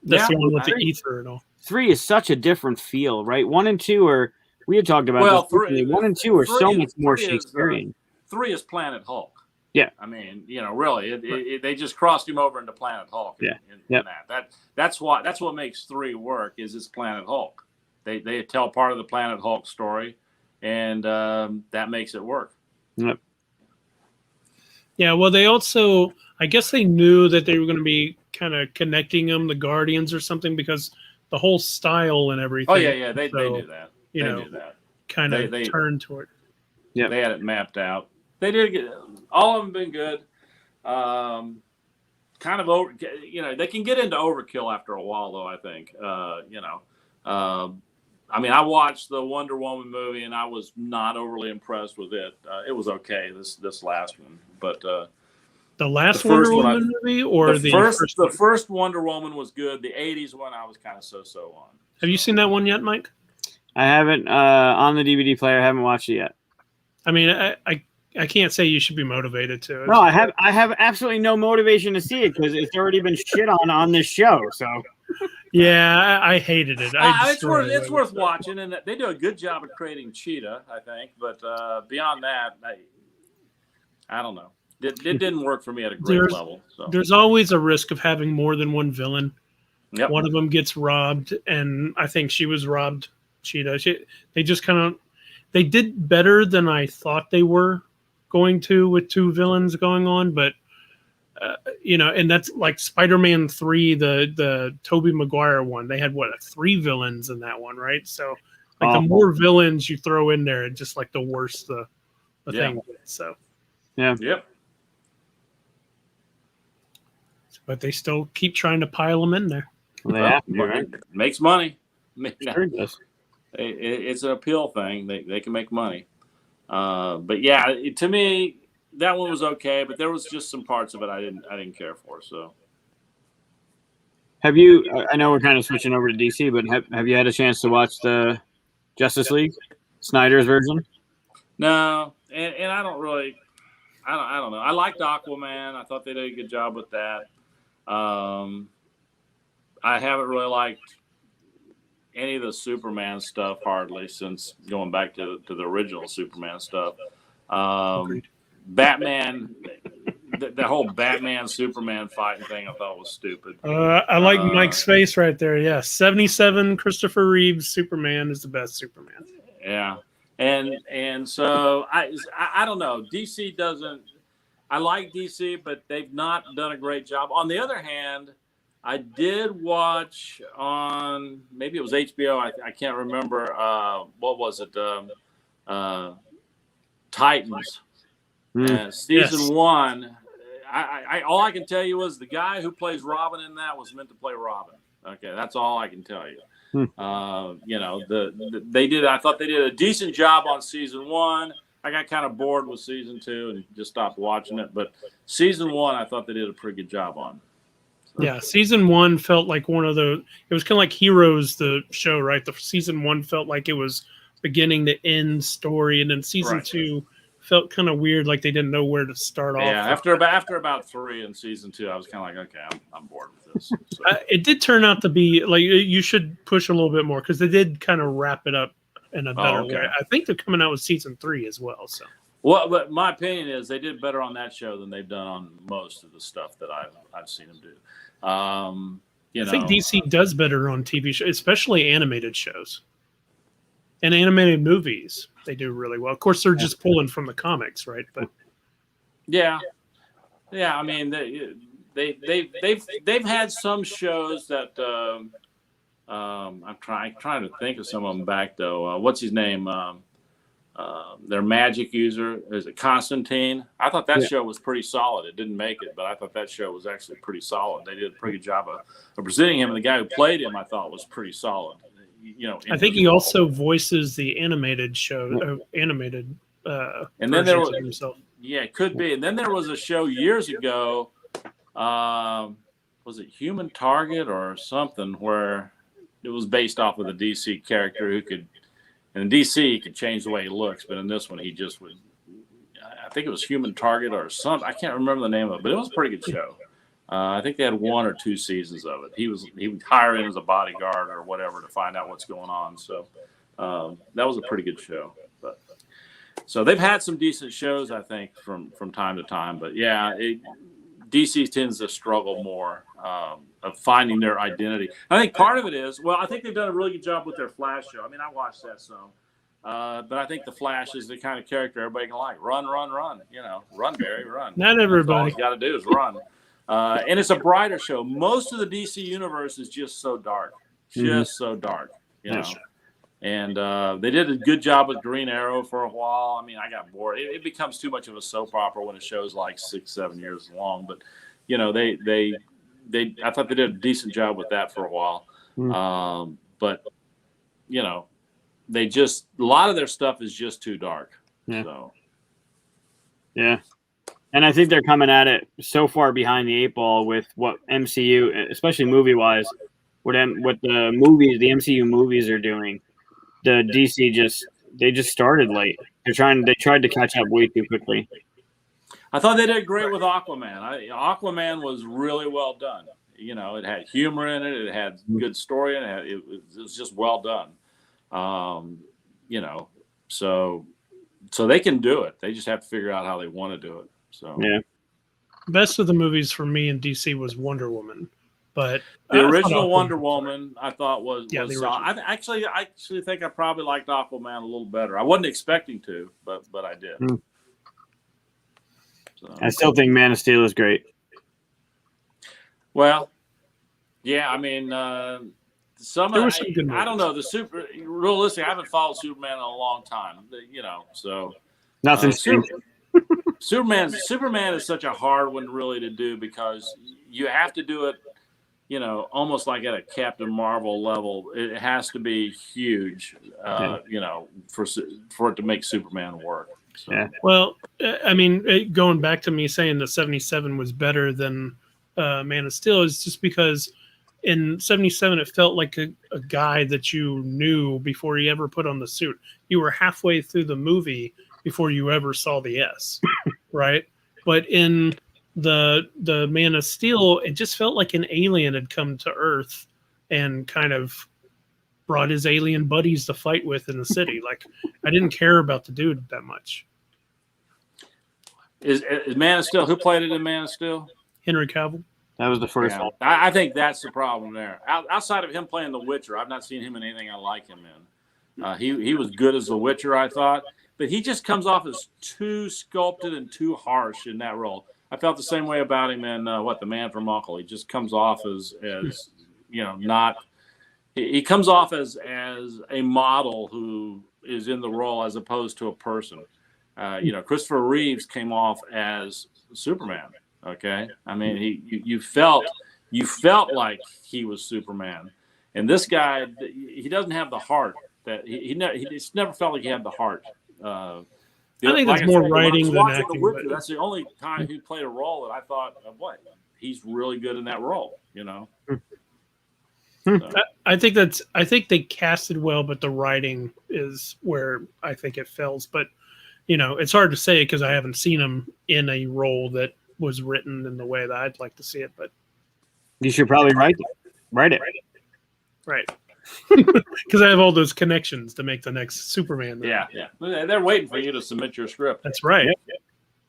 That's the one with the ether and all. 3 is such a different feel, right? 1 and 2 are, we had talked about this. 1 and 2 are so much more Shakespearean. 3 is Planet Hulk. Yeah. I mean, you know, really, they just crossed him over into Planet Hulk. In that's what makes 3 work is it's Planet Hulk. They tell part of the Planet Hulk story, and that makes it work. Yep. Yeah, well, they also, I guess they knew that they were going to be kind of connecting them, the Guardians or something, because the whole style and everything. Oh, yeah, they knew that. They knew that. Kind of turned toward. Yeah, they had it mapped out. They did get, all of them been good. Kind of over, you know, they can get into overkill after a while, though, I think. You know, I mean, I watched the Wonder Woman movie, and I was not overly impressed with it. It was okay, this last one, but the last Wonder Woman movie, or the first Wonder Woman was good. The '80s one, I was kind of so on. Have you seen that one yet, Mike? I haven't on the DVD player. I haven't watched it yet. I mean, I can't say you should be motivated to. No, I have absolutely no motivation to see it because it's already been shit on this show. So. Yeah, I hated it. It's worth watching, and they do a good job of creating Cheetah, I think. But beyond that, I don't know. It didn't work for me at a great level. So. There's always a risk of having more than one villain. Yep. One of them gets robbed, and I think she was robbed. Cheetah. They just they did better than I thought they were going to with 2 villains going on, but. You know, and that's like Spider-Man 3, the Tobey Maguire one. They had 3 villains in that one, right? So, like the more villains you throw in there, just like the worse the thing is. So, yeah, yep. But they still keep trying to pile them in there. Well, they have to, right? It makes money. Sure does. It's an appeal thing. They can make money. But yeah, to me, that one was okay, but there was just some parts of it I didn't care for. So, Have you? I know we're kind of switching over to DC, but have you had a chance to watch the Justice League, Snyder's version? no, and I don't really, I don't know. I liked Aquaman. I thought they did a good job with that. I haven't really liked any of the Superman stuff hardly since going back to the original Superman stuff. Batman, the whole Batman Superman fighting thing, I thought was stupid. I like Mike's face right there. Yeah, 77 Christopher Reeves Superman is the best Superman. Yeah, and so I don't know. DC doesn't. I like DC, but they've not done a great job. On the other hand, I did watch on, maybe it was HBO. I can't remember. What was it? Titans. Season 1. I all I can tell you is the guy who plays Robin in that was meant to play Robin. Okay, that's all I can tell you. They did. I thought they did a decent job on season 1. I got kind of bored with season 2 and just stopped watching it. But season 1, I thought they did a pretty good job on. So. Yeah, season 1 felt like one of the. It was kind of like Heroes, the show, right? The season 1 felt like it was beginning to end story, and then season 2 felt kind of weird, like they didn't know where to start off. Yeah, after about 3 in season 2, I was kind of like, okay, I'm bored with this. So. It did turn out to be like you should push a little bit more because they did kind of wrap it up in a better way. I think they're coming out with season 3 as well. So, well, but my opinion is they did better on that show than they've done on most of the stuff that I've seen them do. I think DC does better on TV shows, especially animated shows and animated movies. They do really well. Of course, they're just pulling from the comics, right? But yeah. I mean, they've had some shows that I'm trying to think of some of them back though. What's his name? Their magic user, is it Constantine? I thought that show was pretty solid. It didn't make it, but I thought that show was actually pretty solid. They did a pretty good job of presenting him, and the guy who played him, I thought, was pretty solid. I think he also voices the animated show, animated. And then there was himself. Yeah, it could be. And then there was a show years ago. Was it Human Target or something, where it was based off of the DC character who could. In DC, he could change the way he looks, but in this one, he just would. I think it was Human Target or something. I can't remember the name of it, but it was a pretty good show. I think they had 1 or 2 seasons of it. He would hire in as a bodyguard or whatever to find out what's going on. So that was a pretty good show. But so they've had some decent shows, I think, from time to time. But yeah, DC tends to struggle more of finding their identity. I think part of it is, I think they've done a really good job with their Flash show. I mean, I watched that some. But I think the Flash is the kind of character everybody can like. Run. Run, Barry, run. Not everybody. All you got to do is run. And it's a brighter show. Most of the DC universe is just so dark. So dark, And they did a good job with Green Arrow for a while. I mean, I got bored. It becomes too much of a soap opera when a show's like 6-7 years long. But I thought they did a decent job with that for a while. But they just a lot of their stuff is just too dark. Yeah. So. Yeah. And I think they're coming at it so far behind the 8 ball with what MCU, especially movie-wise, what the MCU movies are doing. The DC just started late. They tried to catch up way too quickly. I thought they did great with Aquaman. Aquaman was really well done. It had humor in it. It had good story in it. It was just well done. So they can do it. They just have to figure out how they want to do it. So yeah. Best of the movies for me in DC was Wonder Woman, but the original Wonder Woman I thought was I actually think I probably liked Aquaman a little better. I wasn't expecting to, but I did. So. I still think Man of Steel is great. Well, yeah, I mean, I don't know. Realistic, I haven't followed Superman in a long time. So nothing's changed. Superman is such a hard one really to do because you have to do it almost like at a Captain Marvel level. It has to be huge, for it to make Superman work. So. Yeah. Well, I mean, going back to me saying the 77 was better than Man of Steel is just because in 77 it felt like a guy that you knew before he ever put on the suit. You were halfway through the movie before you ever saw the S, right? But in the Man of Steel, it just felt like an alien had come to Earth and kind of brought his alien buddies to fight with in the city. Like, I didn't care about the dude that much. Is Man of Steel? Who played it in Man of Steel? Henry Cavill. That was the first one. I think that's the problem there. Outside of him playing The Witcher, I've not seen him in anything I like him in. He was good as The Witcher, I thought, but he just comes off as too sculpted and too harsh in that role. I felt the same way about him in The Man from U.N.C.L.E. He just comes off as not. He comes off as a model who is in the role as opposed to a person. Christopher Reeves came off as Superman. Okay, I mean, you felt like he was Superman, and this guy, he doesn't have the heart that he just never felt like he had the heart. I think that's more writing than acting. Witcher, that's the only time he played a role that I thought, he's really good in that role. So. I think they casted well, but the writing is where I think it fails. But it's hard to say because I haven't seen him in a role that was written in the way that I'd like to see it. But you should probably write it. Right. Because I have all those connections to make the next Superman movie. Yeah. They're waiting for you to submit your script. That's right. Yeah.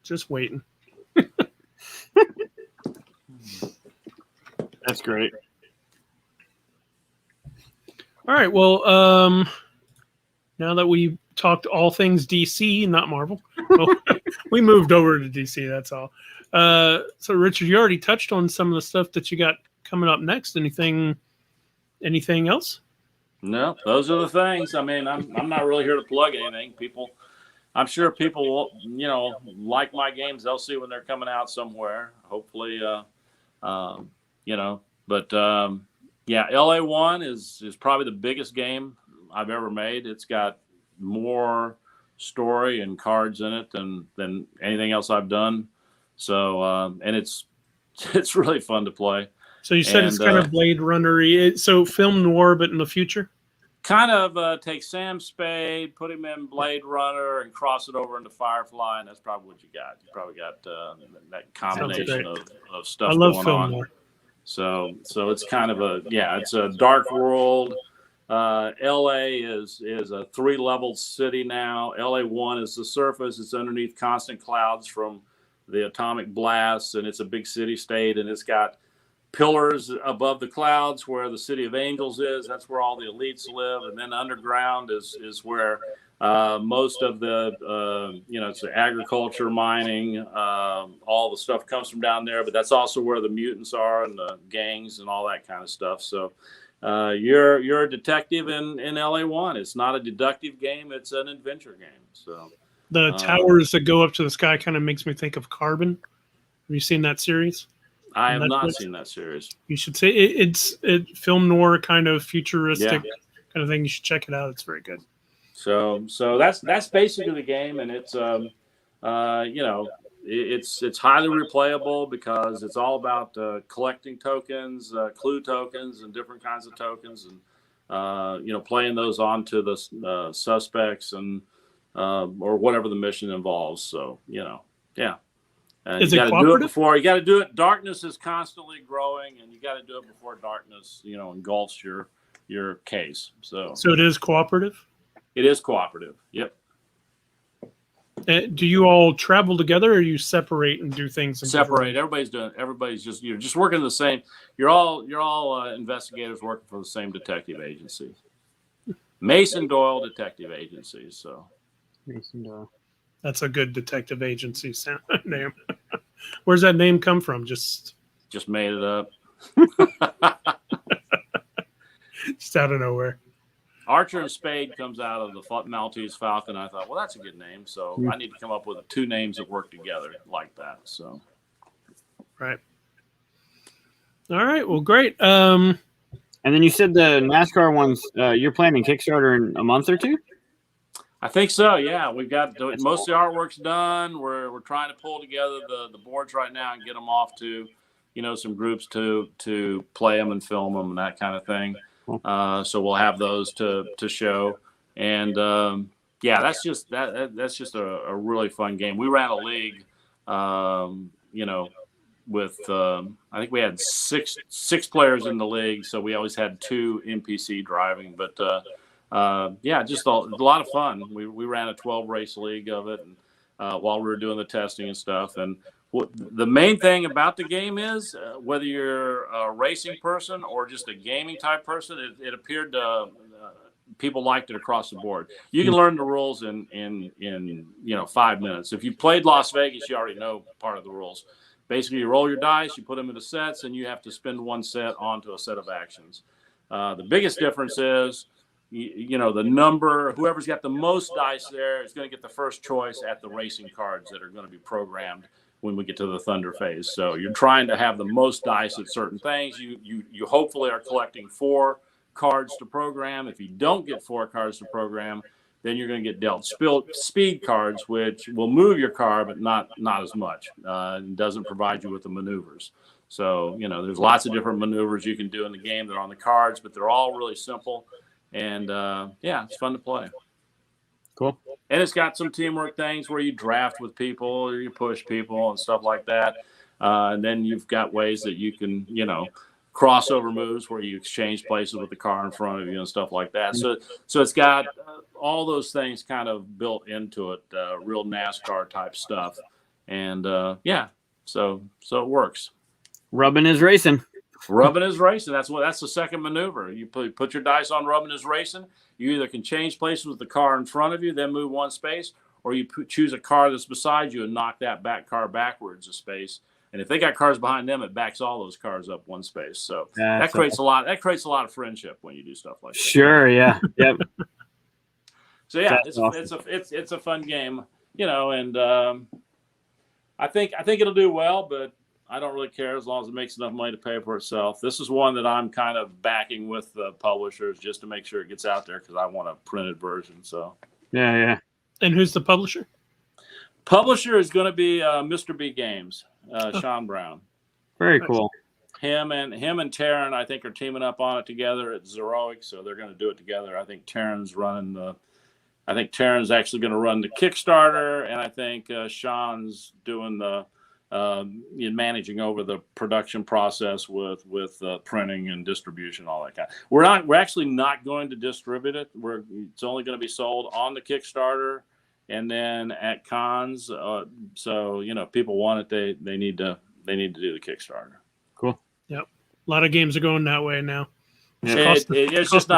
Just waiting. That's great. All right. Well, now that we talked all things DC, not Marvel, we moved over to DC. That's all. So, Richard, you already touched on some of the stuff that you got coming up next. Anything else? No, those are the things. I mean, I'm not really here to plug anything. I'm sure people will, like my games. They'll see when they're coming out somewhere. Hopefully, But LA1 is probably the biggest game I've ever made. It's got more story and cards in it than anything else I've done. So, and it's really fun to play. So you said it's kind of Blade Runner-y. So film noir, but in the future? Kind of take Sam Spade, put him in Blade Runner, and cross it over into Firefly, and that's probably what you got. You probably got that combination of stuff going on. I love film noir. So it's kind of it's a dark world. LA is a 3-level city now. LA1 is the surface. It's underneath constant clouds from the atomic blasts, and it's a big city state, and it's got pillars above the clouds where the city of angels is. That's where all the elites live, and then underground is where most of the it's the agriculture, mining, all the stuff comes from down there. But that's also where the mutants are and the gangs and all that kind of stuff. So you're a detective in LA1. It's not a deductive game; it's an adventure game. So the towers that go up to the sky kind of makes me think of Carbon. Have you seen that series? I have not seen that series. You should say it's film noir kind of futuristic kind of thing. You should check it out. It's very good. So that's basically the game, and it's it's highly replayable because it's all about collecting tokens, clue tokens, and different kinds of tokens, and playing those onto the suspects and or whatever the mission involves. So is you it got to do it before you got to do it. Darkness is constantly growing, and you got to do it before darkness engulfs your case. So it is cooperative. It is cooperative. Yep. Do you all travel together, or you separate and do things? Separate. Everybody's just you're just working the same. You're all investigators working for the same detective agency, Mason Doyle Detective Agency. So Mason Doyle. That's a good detective agency name. Where's that name come from? Just made it up. Just out of nowhere. Archer and Spade comes out of the Maltese Falcon. I thought, well, that's a good name. So I need to come up with 2 names that work together like that. So, right. All right. Well, great. And then you said the NASCAR ones, you're planning Kickstarter in a month or two? I think so. Yeah, we've got most of the artwork's done. We're trying to pull together the boards right now and get them off to, some groups to play them and film them and that kind of thing. So we'll have those to show. And that's just a really fun game. We ran a league, with I think we had six players in the league, so we always had 2 NPC driving. But just a lot of fun. We ran a 12 race league of it, and while we were doing the testing and stuff. And the main thing about the game is whether you're a racing person or just a gaming type person, it appeared people liked it across the board. You can learn the rules in 5 minutes. If you played Las Vegas, you already know part of the rules. Basically, you roll your dice, you put them into sets, and you have to spend one set onto a set of actions. The biggest difference is, the number, whoever's got the most dice there is going to get the first choice at the racing cards that are going to be programmed when we get to the Thunder phase. So you're trying to have the most dice at certain things. You hopefully are collecting 4 cards to program. If you don't get 4 cards to program, then you're going to get dealt speed cards, which will move your car, but not as much. It doesn't provide you with the maneuvers. So, there's lots of different maneuvers you can do in the game that are on the cards, but they're all really simple. And, it's fun to play. Cool. And it's got some teamwork things where you draft with people or you push people and stuff like that. And then you've got ways that you can, crossover moves where you exchange places with the car in front of you and stuff like that. So it's got all those things kind of built into it, real NASCAR type stuff. And so it works. Rubbing is racing. Rubbing is racing. That's the second maneuver. You put your dice on rubbing is racing. You either can change places with the car in front of you, then move one space, or you choose a car that's beside you and knock that back car backwards a space. And if they got cars behind them, it backs all those cars up one space. So that creates a lot of friendship when you do stuff like that. Sure, yeah. Yep. So yeah, it's a fun game, and I think it'll do well, but I don't really care as long as it makes enough money to pay for itself. This is one that I'm kind of backing with the publishers just to make sure it gets out there because I want a printed version. So yeah. And who's the publisher? Publisher is going to be Mr. B Games, Sean Brown. Very cool. Him and Taryn, I think, are teaming up on it together at Zeroic, so they're going to do it together. I think Taryn's actually going to run the Kickstarter, and I think Sean's doing the managing over the production process with printing and distribution, all that kind. We're actually not going to distribute it. It's only going to be sold on the Kickstarter and then at cons. So if people want it, they need to do the Kickstarter. Cool. Yep. A lot of games are going that way now. It's just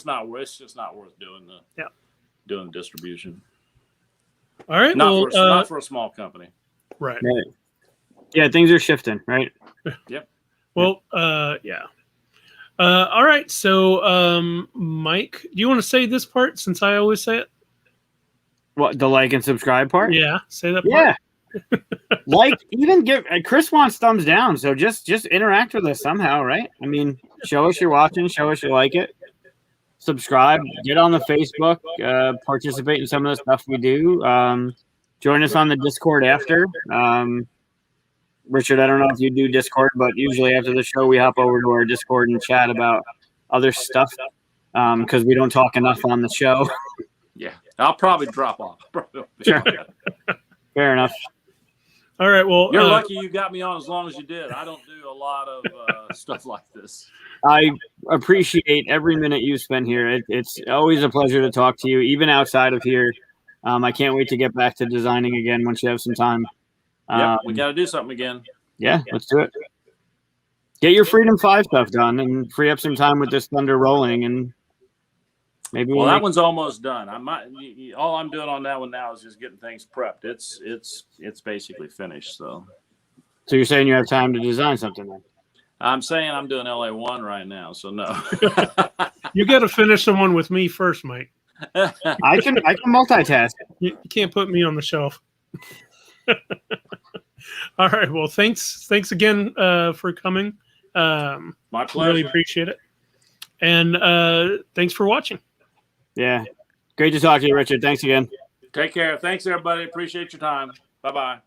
not worth doing the distribution. All right. Not for a small company. Right. Yeah, things are shifting, right? Yep. Well, yeah. All right. So, Mike, do you want to say this part since I always say it? What, the like and subscribe part? Yeah, say that part. Yeah. Even give Chris wants thumbs down, so just interact with us somehow, right? I mean, show us you're watching, show us you like it. Subscribe, get on the Facebook, participate in some of the stuff we do. Join us on the Discord after. Richard, I don't know if you do Discord, but usually after the show, we hop over to our Discord and chat about other stuff because we don't talk enough on the show. Yeah, I'll probably drop off. Sure. Fair enough. All right. Well, you're lucky you got me on as long as you did. I don't do a lot of stuff like this. I appreciate every minute you spend here. It's always a pleasure to talk to you, even outside of here. I can't wait to get back to designing again once you have some time. Yeah, we got to do something again. Yeah, let's do it. Get your Freedom 5 stuff done and free up some time with this Thunder rolling, and maybe. Well, that one's almost done. All I'm doing on that one now is just getting things prepped. It's basically finished. So you're saying you have time to design something then? I'm saying I'm doing LA1 right now, so no. You got to finish the one with me first, Mike. I can multitask. You can't put me on the shelf. All right. Well, thanks again for coming. My pleasure. Really appreciate it. And thanks for watching. Yeah. Great to talk to you, Richard. Thanks again. Take care. Thanks, everybody. Appreciate your time. Bye-bye.